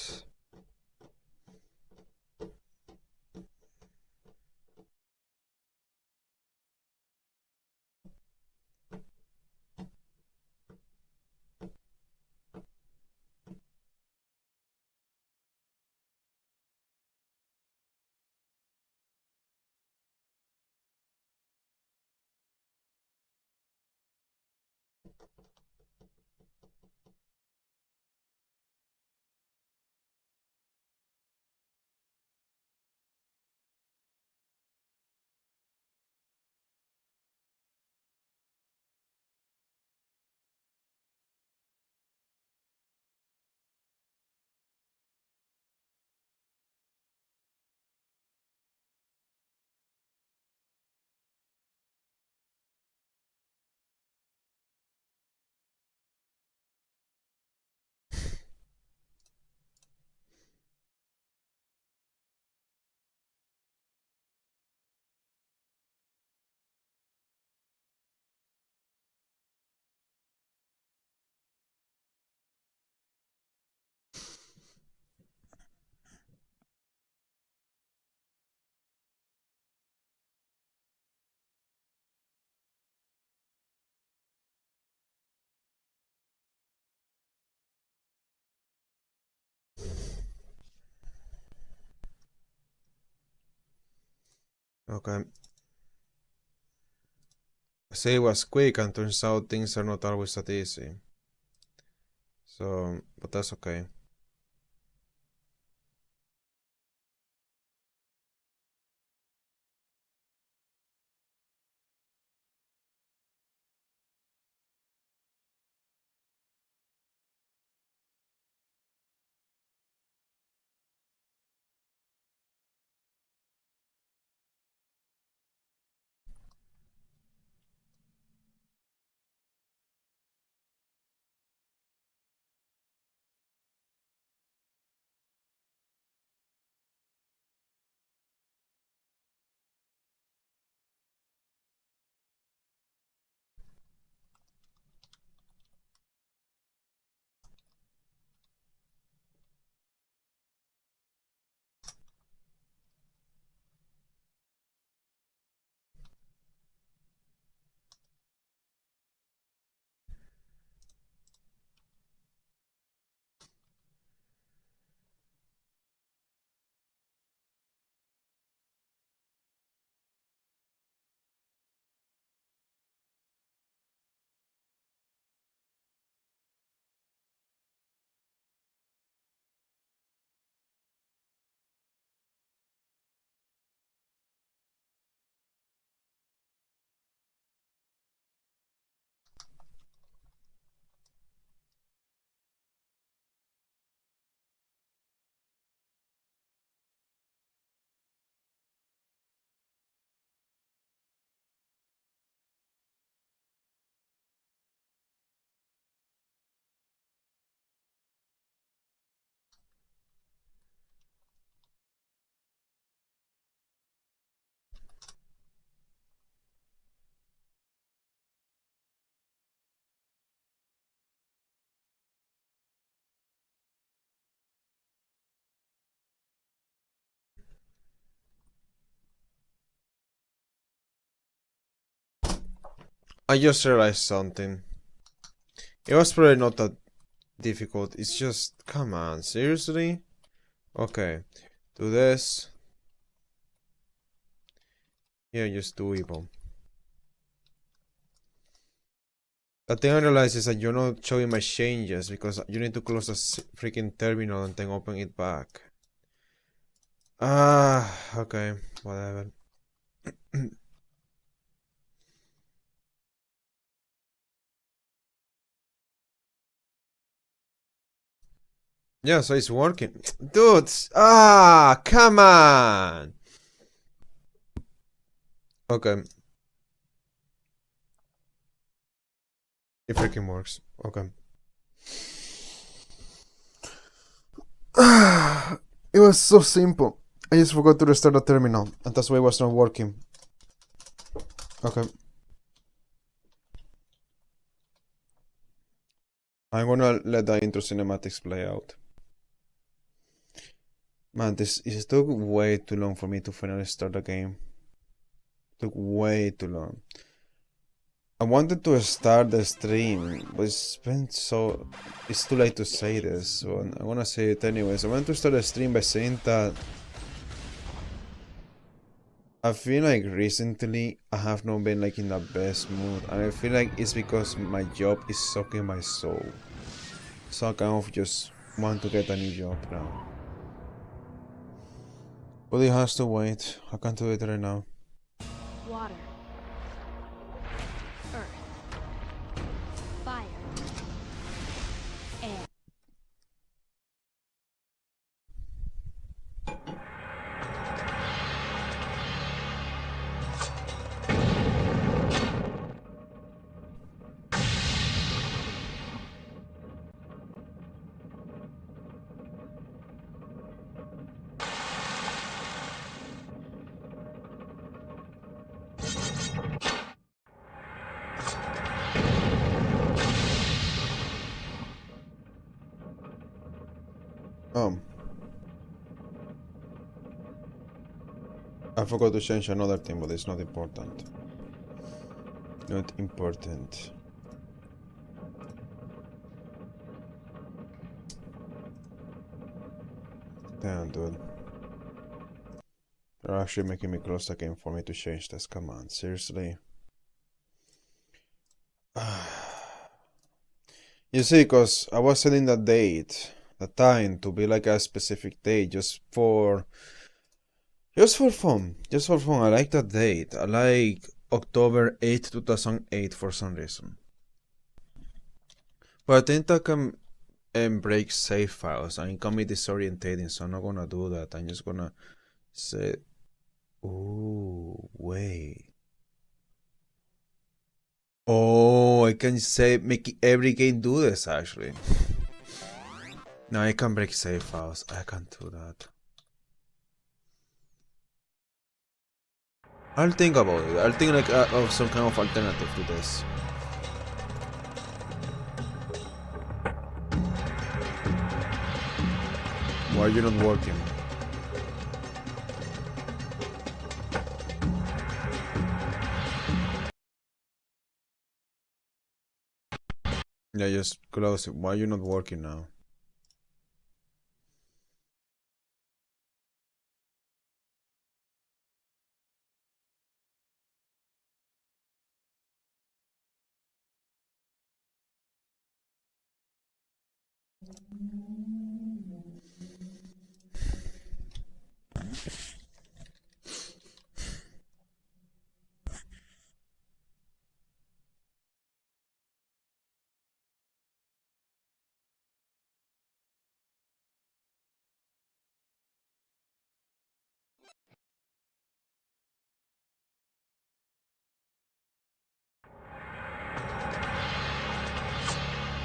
[SPEAKER 1] Okay. Say it was quick, and turns out things are not always that easy. So, but that's okay. I just realized something. It was probably not that difficult. It's just, come on, seriously? Okay, do this. Yeah, just do evil. The thing I realized is that you're not showing my changes because you need to close the freaking terminal and then open it back. Okay, whatever. Yeah, so it's working. Dudes! Come on! Okay. It freaking works. Okay. It was so simple. I just forgot to restart the terminal, and that's why it was not working. Okay. I'm gonna let the intro cinematics play out. Man, this took way too long for me to finally start the game. It took way too long. I wanted to start the stream, but it's been so... It's too late to say this, so I'm gonna say it anyways. I wanted to start the stream by saying that I feel like recently I have not been like in the best mood, and I feel like it's because my job is sucking my soul. So I kind of just want to get a new job now. But it has to wait. I can't do it right now.
[SPEAKER 2] Water. Earth. Fire. Air.
[SPEAKER 1] I forgot to change another thing, but it's not important. Not important. Damn, dude. They're actually making me close the game for me to change this. Come on, seriously. You see, because I was setting the date, the time to be like a specific date just for fun. Just for fun. I like that date. I like October 8th, 2008 for some reason. But I think I can break save files and it can be disorientating, so I'm not gonna do that. I'm just gonna say, oh, wait. Oh, I can say, make every game do this actually. No, I can break save files. I can't do that. I'll think about it. I'll think like of some kind of alternative to this. Why are you not working? Yeah, just close it. Why are you not working now?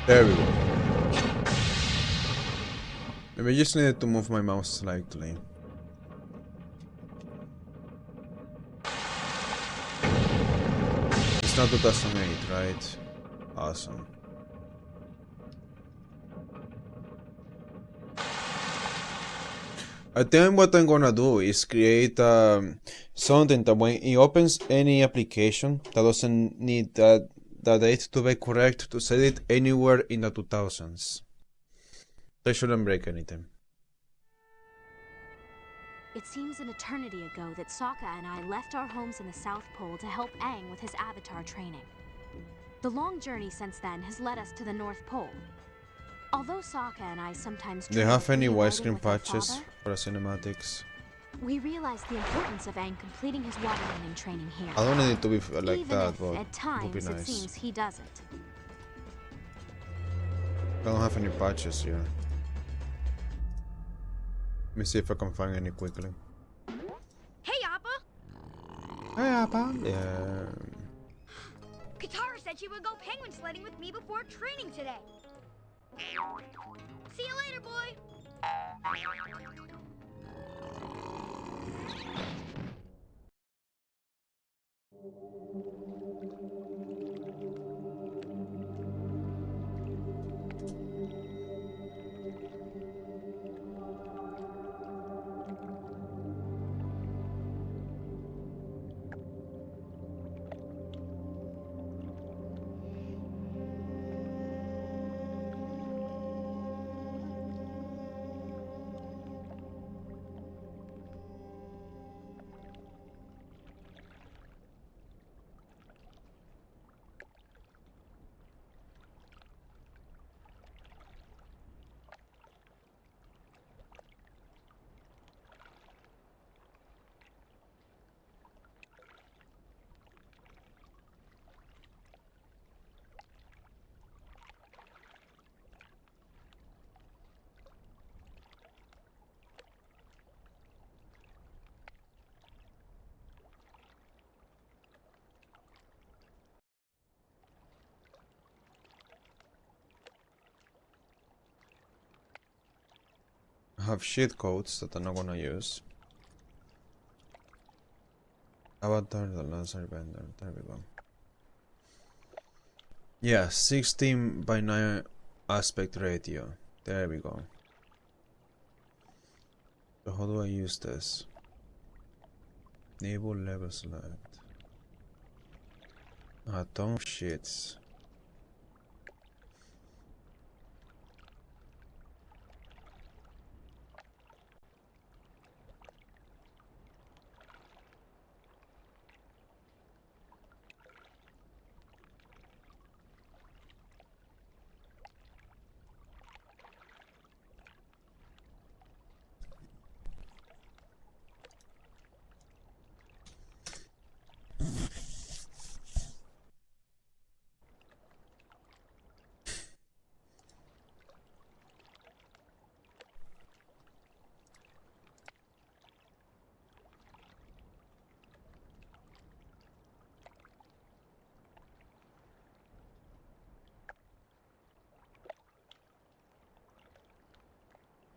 [SPEAKER 1] There we go. Maybe I just needed to move my mouse slightly. It's not 2008, right? Awesome. I think what I'm gonna do is create something that when it opens any application that doesn't need that date to be correct, to set it anywhere in the 2000s. They shouldn't break anything.
[SPEAKER 2] It seems an eternity ago that Sokka and I left our homes in the South Pole to help Aang with his avatar training. The long journey since then has led us to the North Pole. Although Sokka and I sometimes
[SPEAKER 1] Do they have any widescreen
[SPEAKER 2] with our
[SPEAKER 1] patches
[SPEAKER 2] father,
[SPEAKER 1] for the cinematics?
[SPEAKER 2] we realized the importance of Aang completing his waterbending training here.
[SPEAKER 1] I don't need it to be like
[SPEAKER 2] Even
[SPEAKER 1] that,
[SPEAKER 2] if,
[SPEAKER 1] but
[SPEAKER 2] at
[SPEAKER 1] it would
[SPEAKER 2] times,
[SPEAKER 1] be
[SPEAKER 2] it
[SPEAKER 1] nice.
[SPEAKER 2] seems he doesn't.
[SPEAKER 1] I don't have any patches here. Let me see if I can find any quickly.
[SPEAKER 3] Hey, Appa!
[SPEAKER 1] Hey, Appa. Yeah.
[SPEAKER 3] Katara said she would go penguin sledding with me before training today. See you later, boy!
[SPEAKER 1] I have shit codes that I'm not gonna use. Avatar, the laser bender. There we go. Yeah, 16:9 aspect ratio. There we go. So how do I use this? Enable level select. A ton of shits.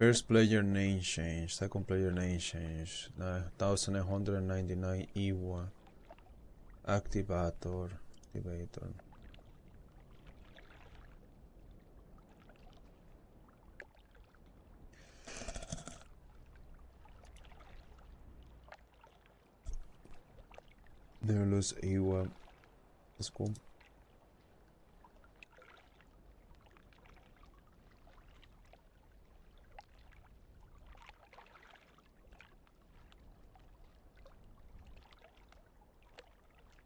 [SPEAKER 1] First player name change, second player name change, 1999 Iwa, activator. Nerlus Iwa, that's cool.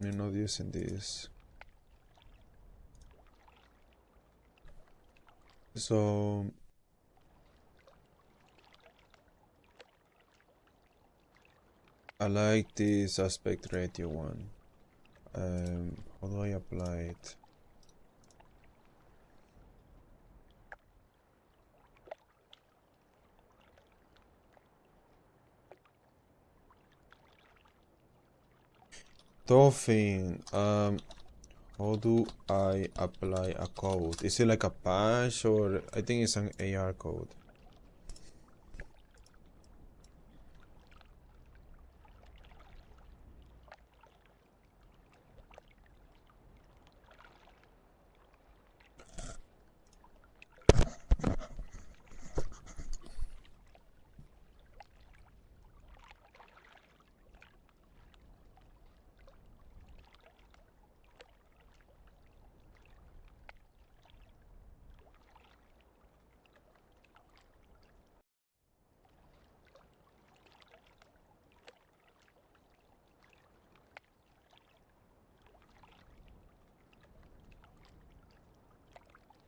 [SPEAKER 1] I'm not using this. So I like this aspect ratio one. How do I apply it? Dolphin, how do I apply a code? Is it like a patch or I think it's an AR code?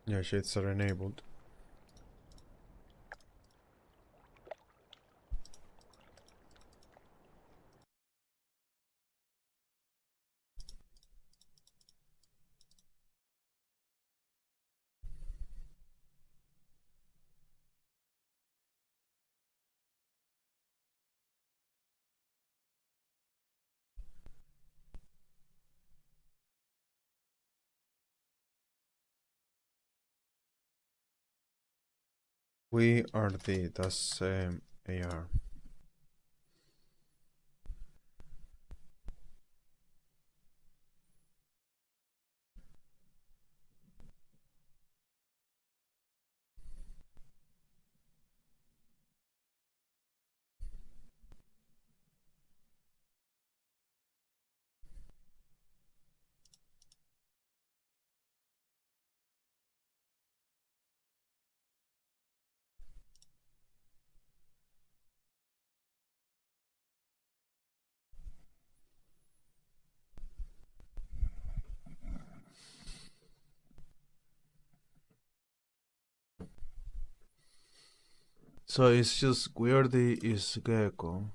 [SPEAKER 1] Yeah, shits are enabled. We are that's AR. So it's just weirdly is gecko.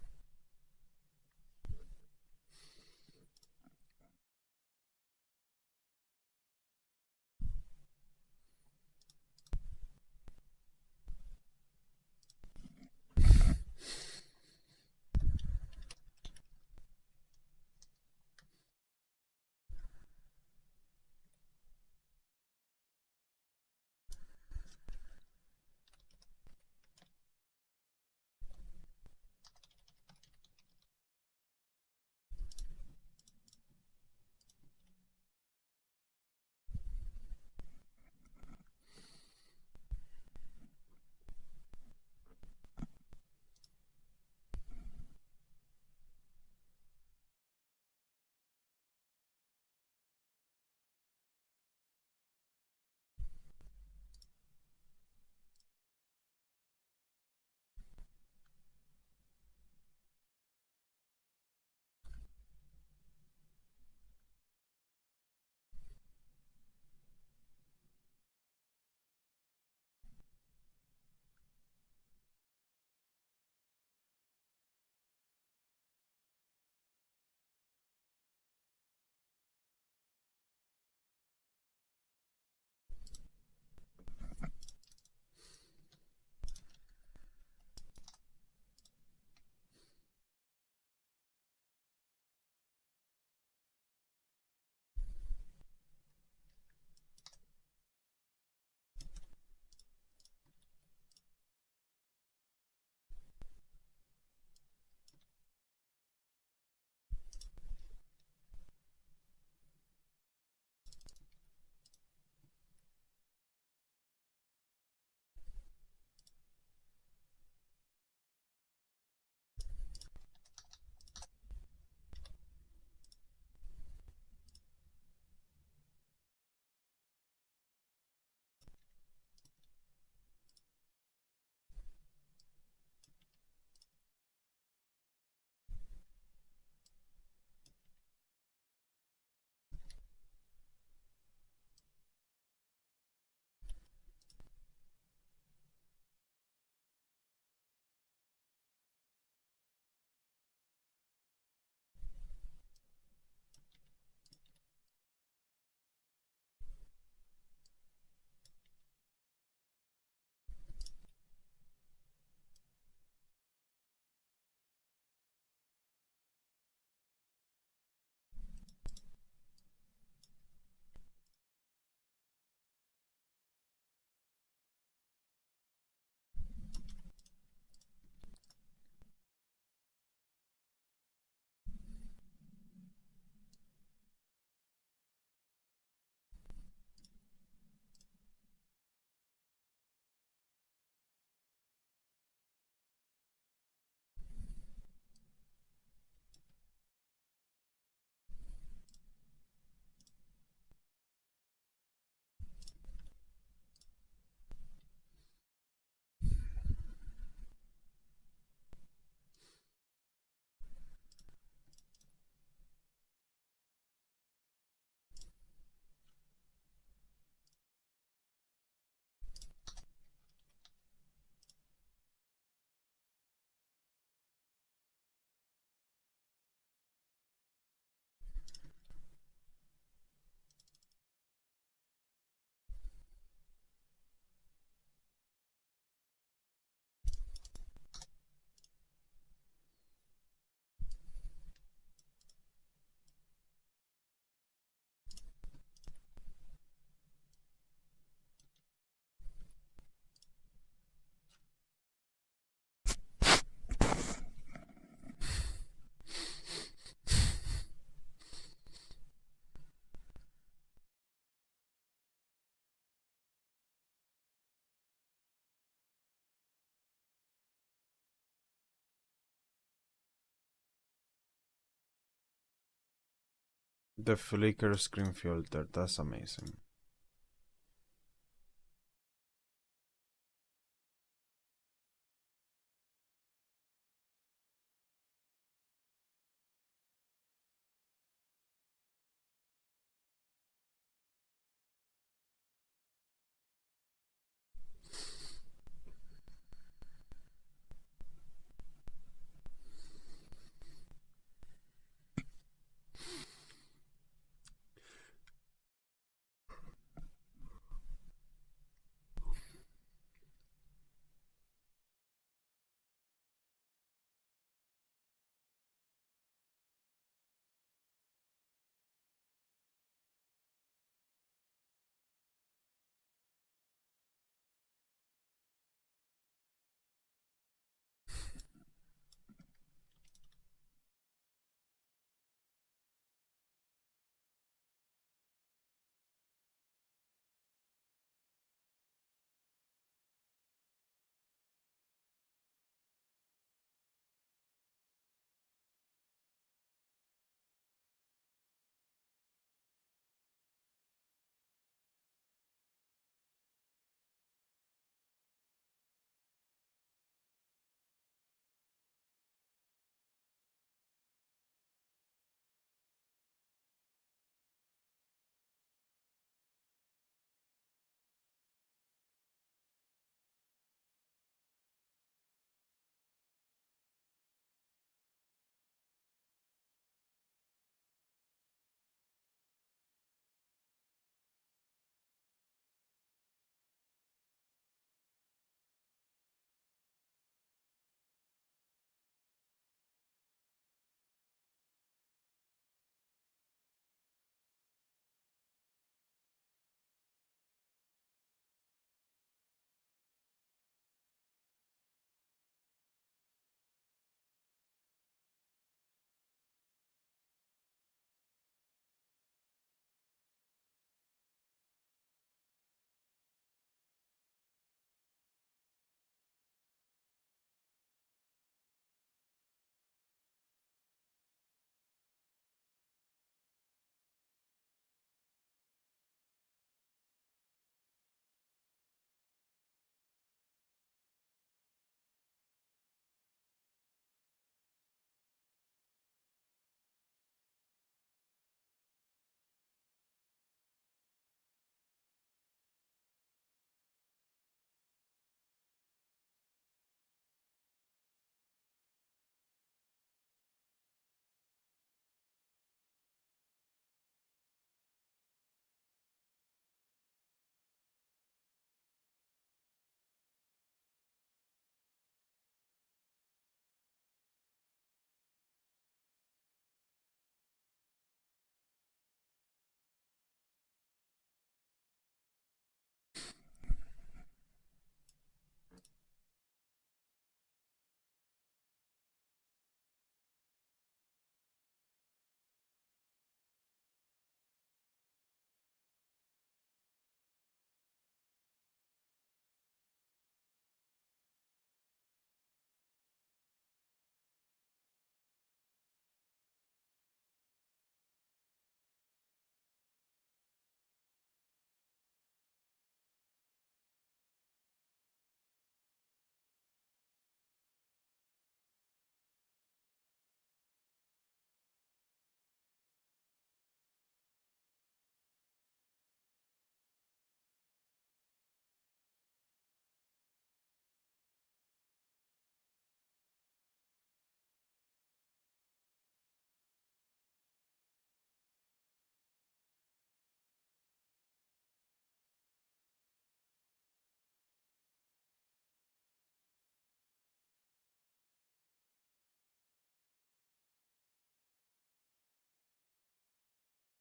[SPEAKER 1] The flicker screen filter, that's amazing.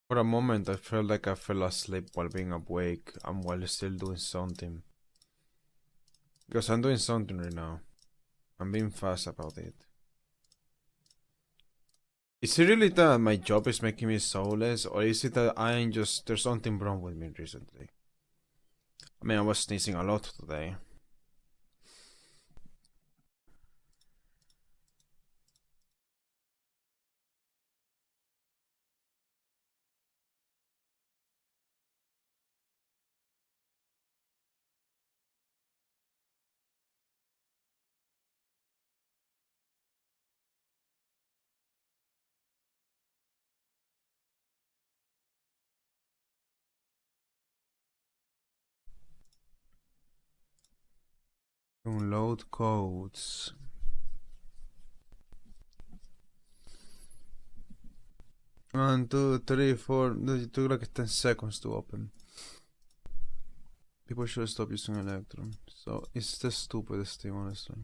[SPEAKER 1] For a moment, I felt like I fell asleep while being awake and while still doing something. Because I'm doing something right now. I'm being fast about it. Is it really that my job is making me soulless, or is it that I am just there's something wrong with me recently? I mean, I was sneezing a lot today. Download codes. One, two, three, four. No, it took like 10 seconds to open. People should stop using Electron. So it's the stupidest thing, honestly.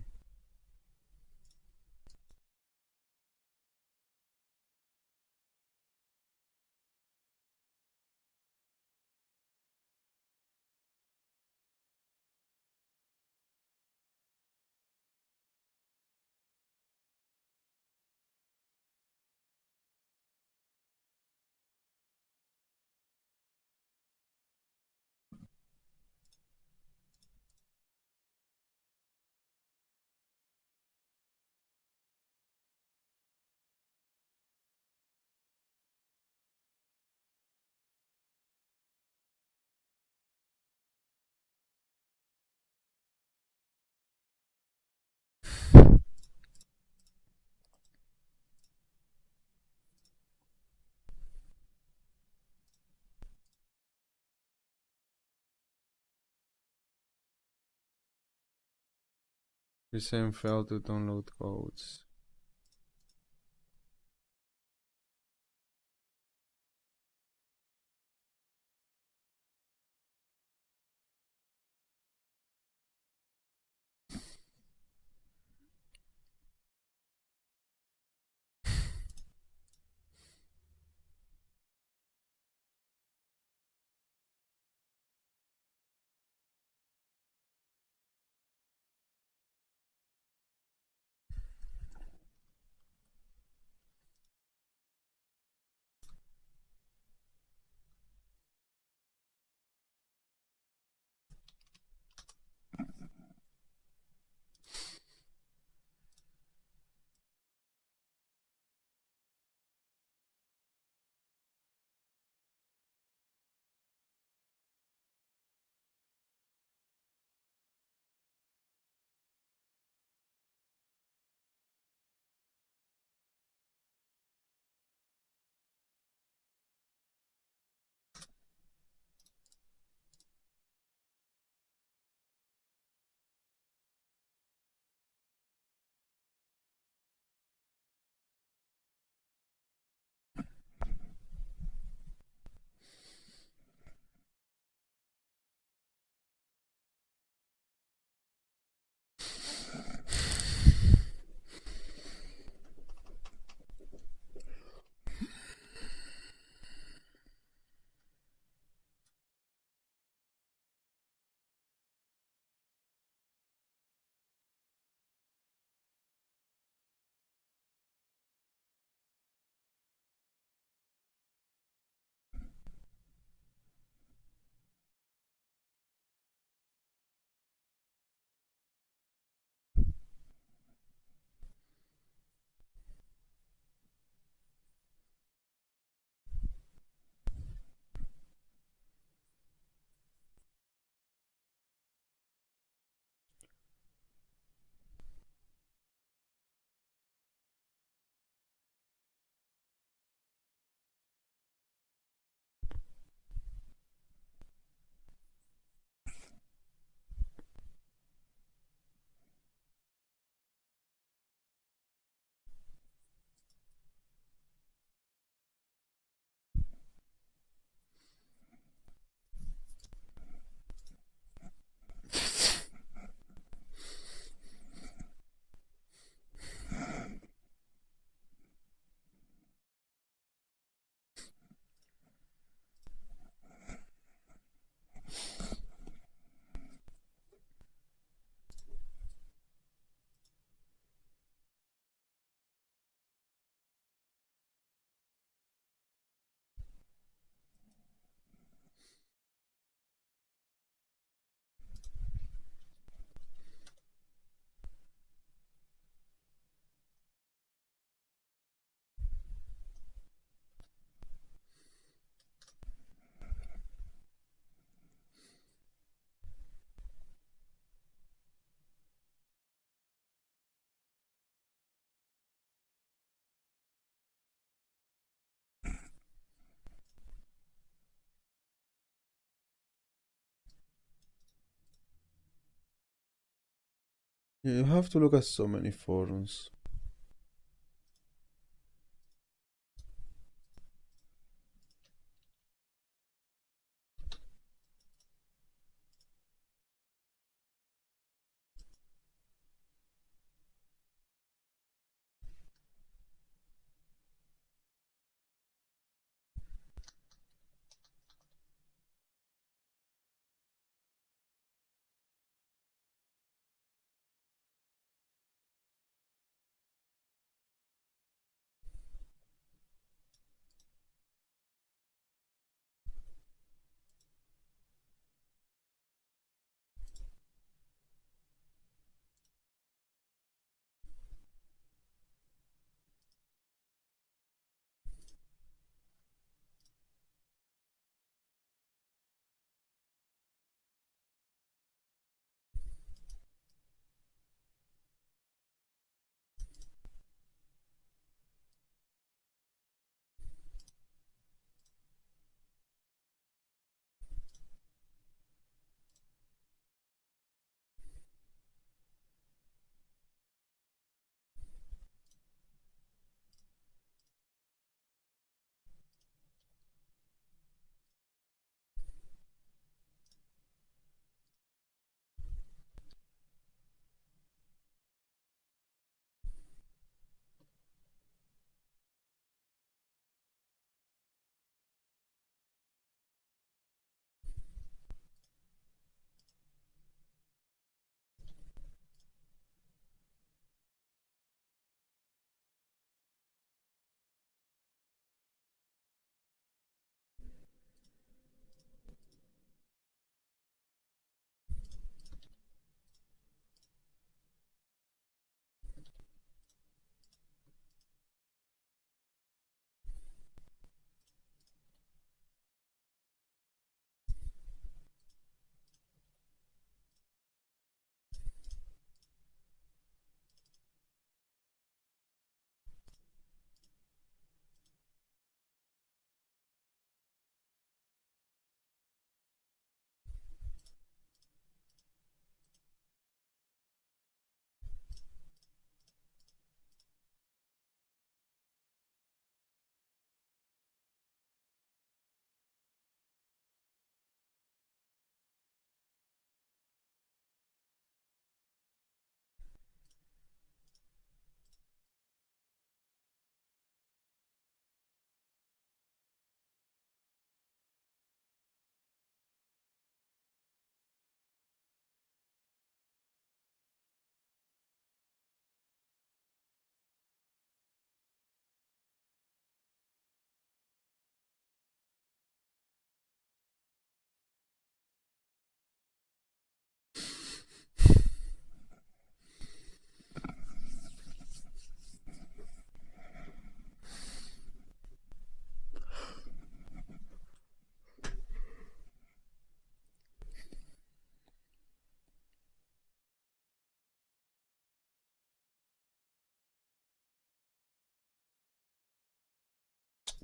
[SPEAKER 1] The same failed to download codes.
[SPEAKER 5] You have to look at so many forums.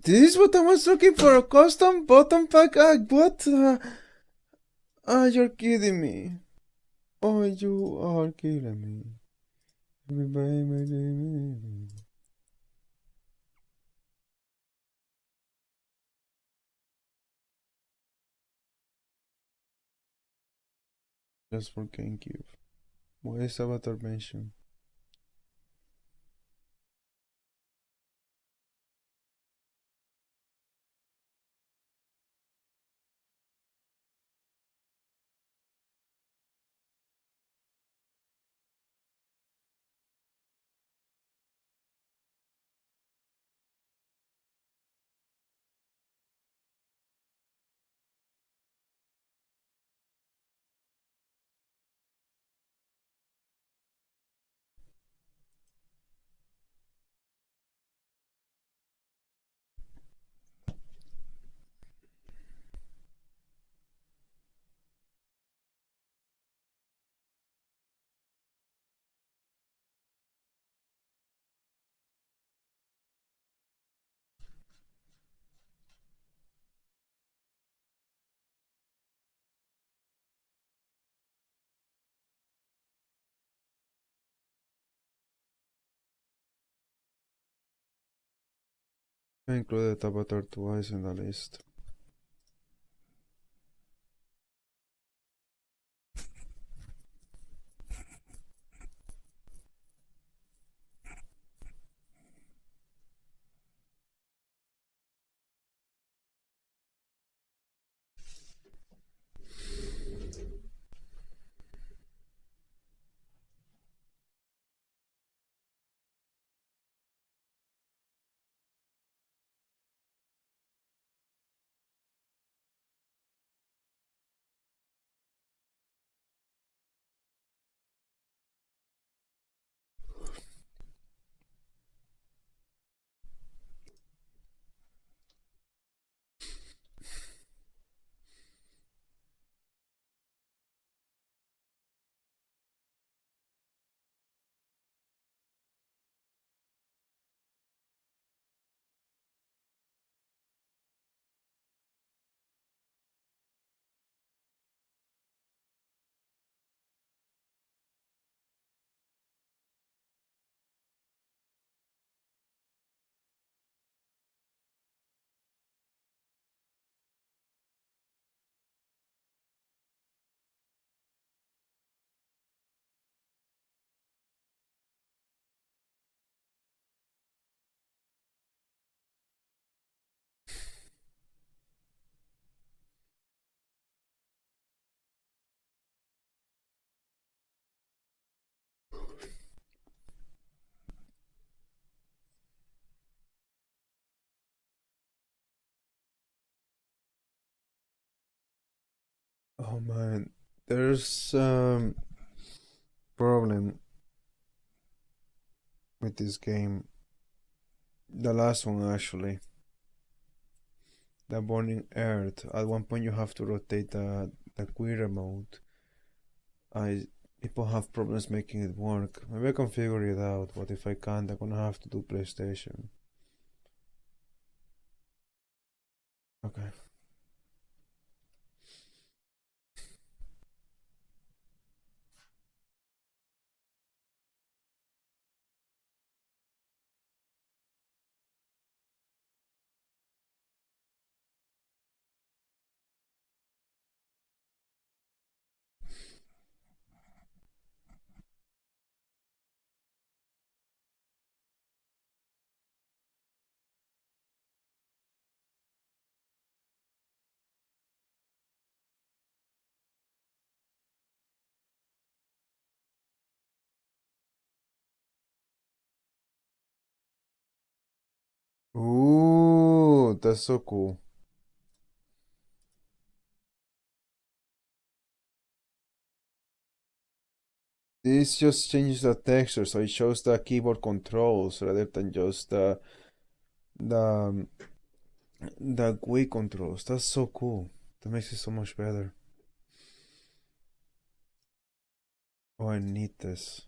[SPEAKER 5] This is what I was looking for, a custom bottom pack. What? You're kidding me. Oh, you are kidding me. Everybody, just for GameCube. What is Avatar mention? I included Avatar twice in the list. Oh man, there's problem with this game. The last one actually. The Burning Earth. At one point you have to rotate the Wii remote. People have problems making it work. Maybe I can figure it out, but if I can't, I'm gonna have to do PlayStation. Okay. Ooh, that's so cool. This just changes the texture, so it shows the keyboard controls rather than just the the Wii controls. That's so cool. That makes it so much better. Oh, I need this.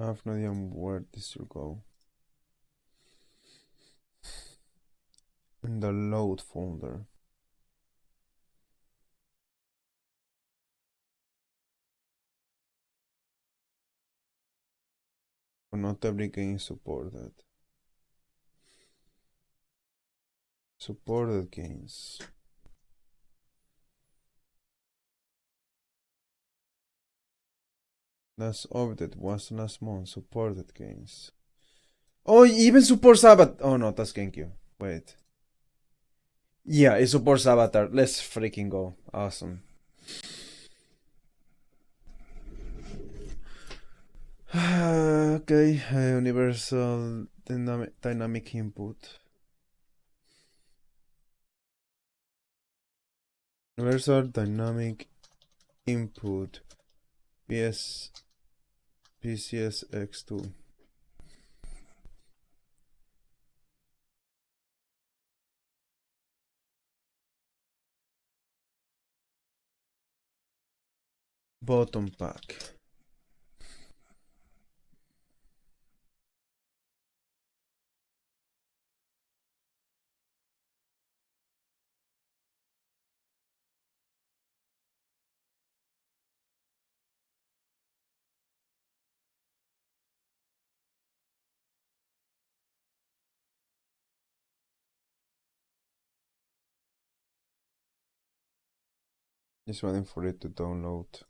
[SPEAKER 5] I have no idea where this will go. In the load folder. But not every game is supported. Supported games. That's update was last month. Supported games. Oh, even supports Avatar. Oh no, that's GameCube. Wait. Yeah, it supports Avatar. Let's freaking go. Awesome. Okay, universal dynamic input. Universal dynamic input PCSX2. Bottom pack. Just waiting for it to download.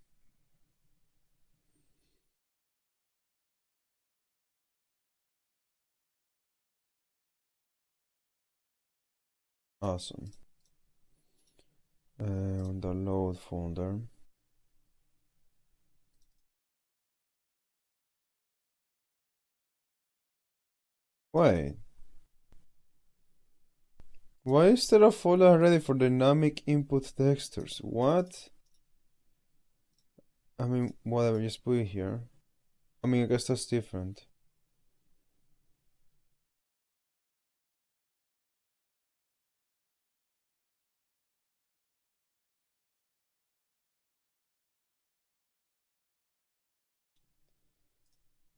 [SPEAKER 5] Awesome. On the load folder. Wait. Why is there a folder ready for dynamic input textures? What? I mean, whatever, just put it here. I mean, I guess that's different.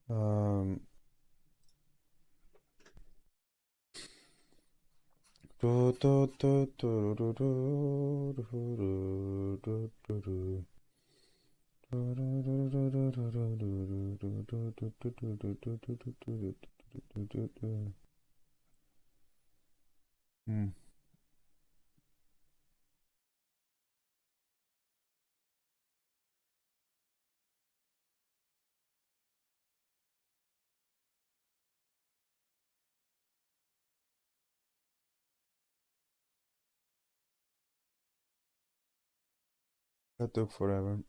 [SPEAKER 5] Um, Hmm. That took forever.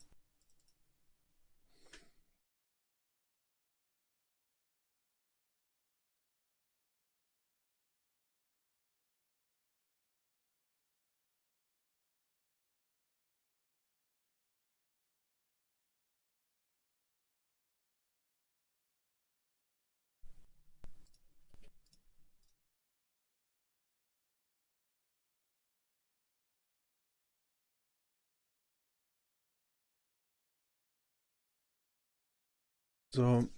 [SPEAKER 5] So,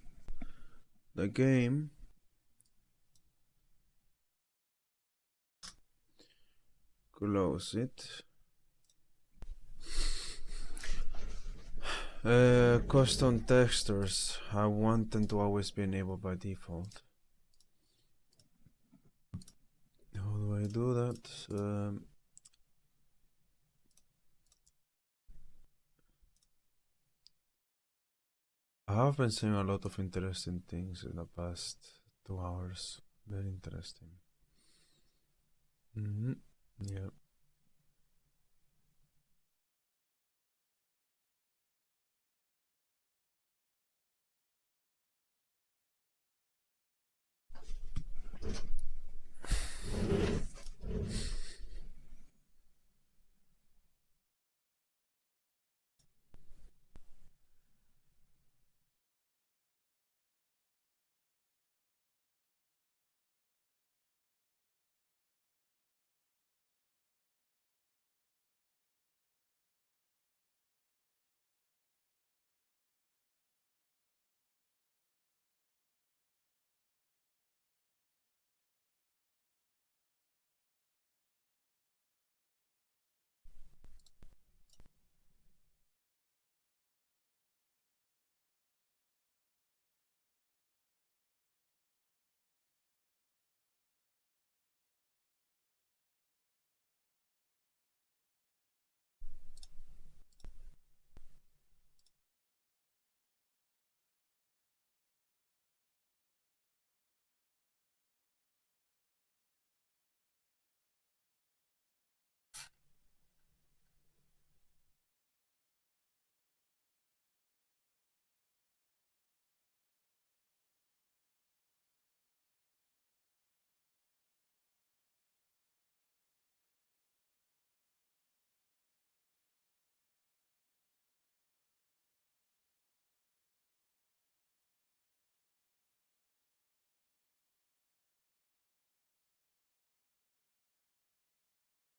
[SPEAKER 5] the game close it. Custom textures. I want them to always be enabled by default. How do I do that? I have been seeing a lot of interesting things in the past 2 hours. Very interesting. Yeah.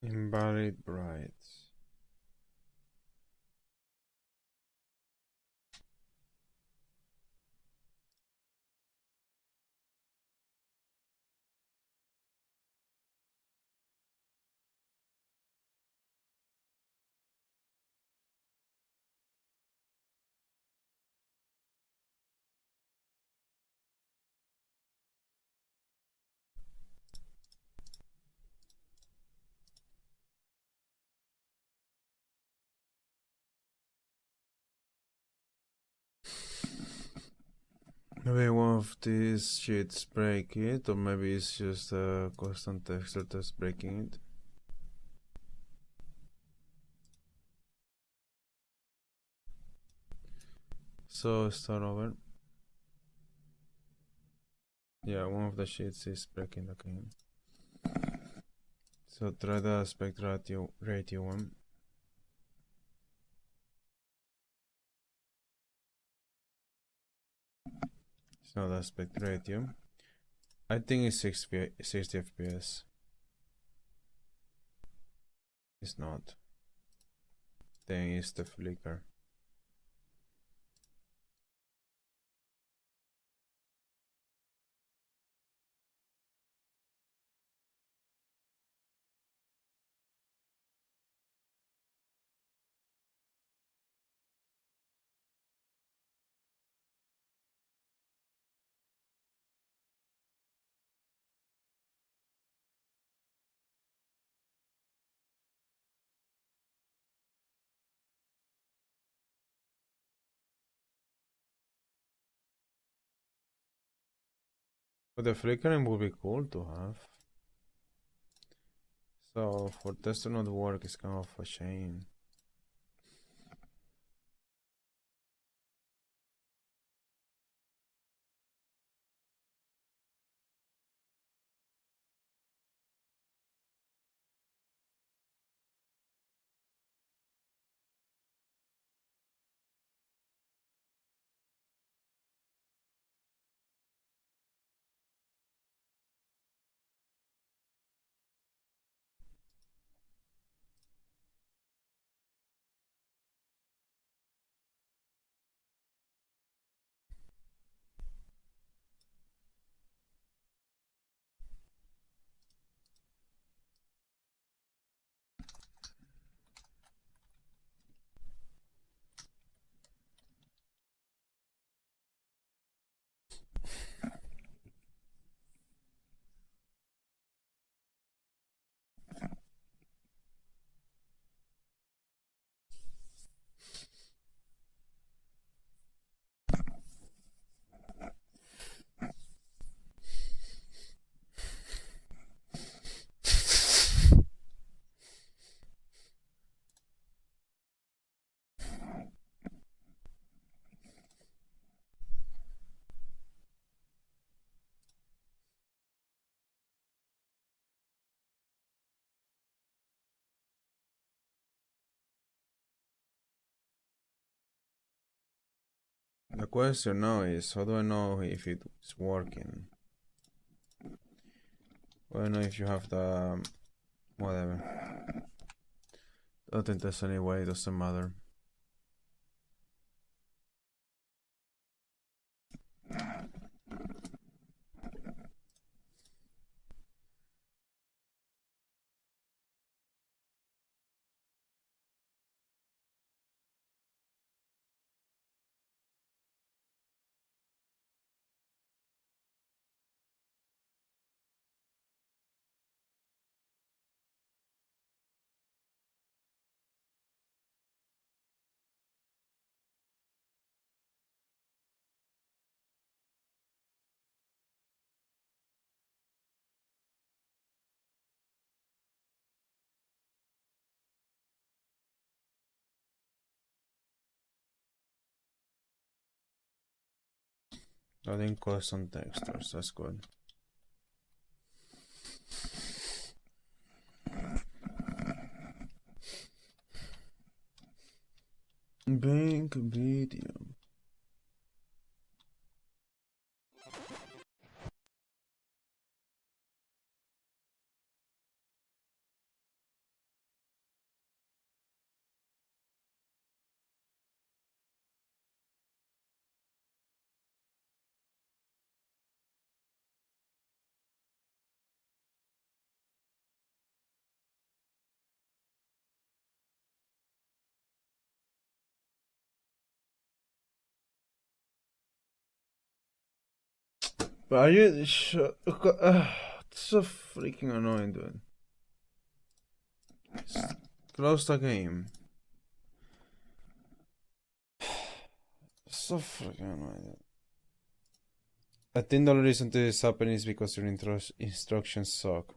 [SPEAKER 5] Invalid brights. Maybe one of these sheets break it, or maybe it's just a constant texture that's breaking it. So start over. Yeah, one of the sheets is breaking again. So try the aspect ratio one. It's not aspect ratio. I think it's 60 FPS. It's not. Then it's the flicker. But the flickering would be cool to have. So for this to not work, it's kind of a shame. The question now is, how do I know if it's working? Well, I know if you have the whatever. I don't think there's any way, it doesn't matter. Adding custom textures, that's good. Bank video. But are you sure? It's so freaking annoying, dude. Close the game. So freaking annoying. I think the only reason this is happening is because your instructions suck.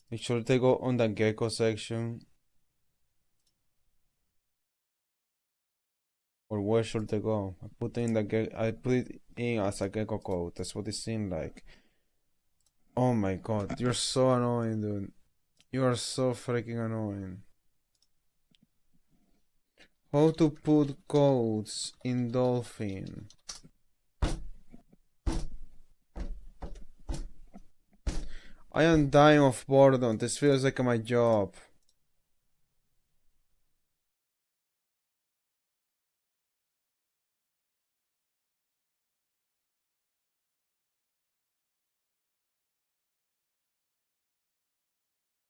[SPEAKER 5] Make sure they go on the gecko section. Or where should they go? I put it in as a gecko code. That's what it seemed like. Oh my god, you're so annoying, dude. You are so freaking annoying. How to put codes in Dolphin? I am dying of boredom. This feels like my job.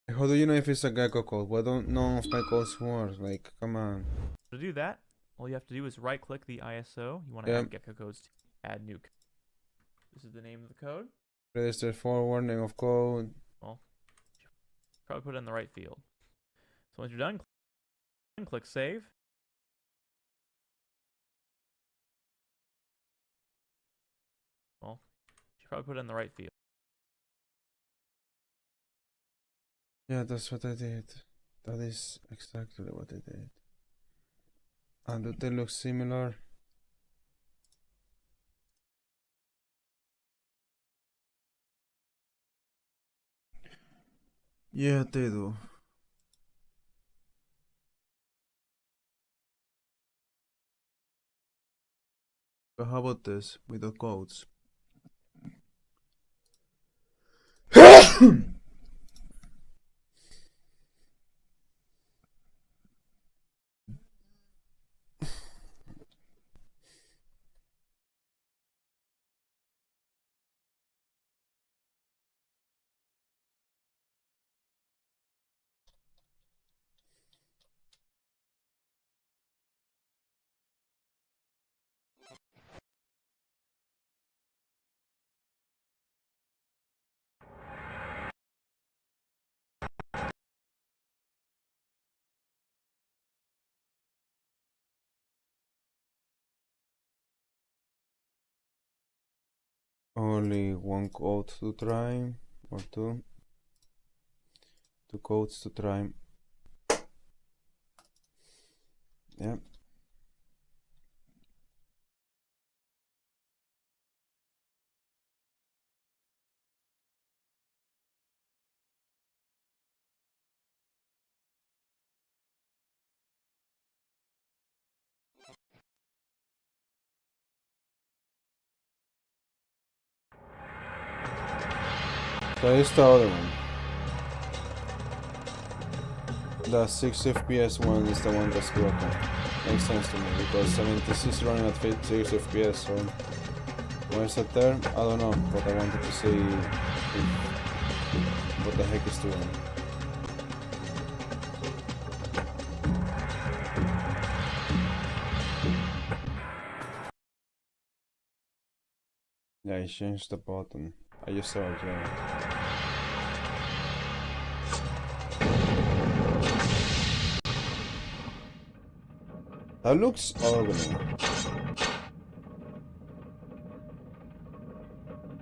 [SPEAKER 5] How do you know if it's a gecko code? Why don't none of my codes work? Like, come on.
[SPEAKER 6] To do that, all you have to do is right click the ISO. You want to add gecko codes to add new. This is the name of the code.
[SPEAKER 5] Register forwarding of code.
[SPEAKER 6] Well, probably put it in the right field. So once you're done, click save. Well, you probably put it in the right field.
[SPEAKER 5] Yeah, that's what I did. That is exactly what I did. And do they look similar? Yeah, they do. But how about this with the codes? Only one code to try, or two. Two codes to try. Yeah. So here's the other one. The 6 FPS one is the one that's broken. Makes sense to me because I mean this is running at 6 FPS, so why is that there? I don't know, but I wanted to see what the heck is doing. Yeah, I changed the button. I just saw it, yeah. That looks ugly.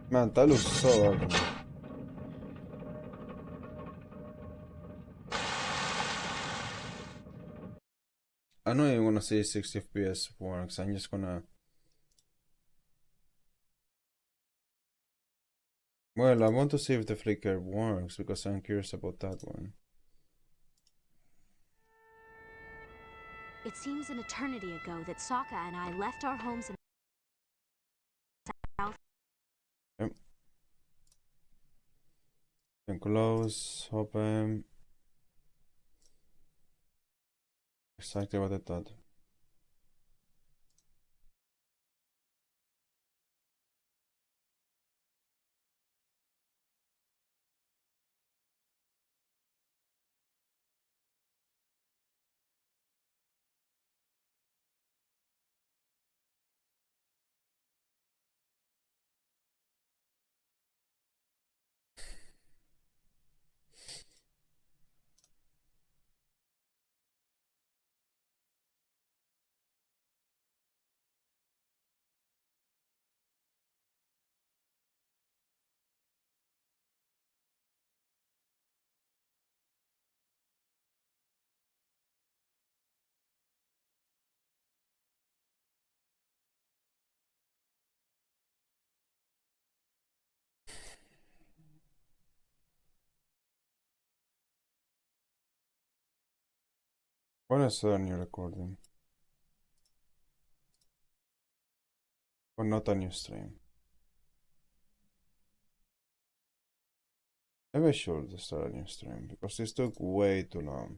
[SPEAKER 5] Man, that looks so ugly. I'm not even gonna say 60 FPS works, I'm just gonna... Well, I want to see if the flicker works, because I'm curious about that one.
[SPEAKER 2] It seems an eternity ago that Sokka and I left our homes in South.
[SPEAKER 5] Yep. And close, open. Exactly what I thought. When I start a new recording. Or not a new stream. Maybe I should start a new stream because this took way too long.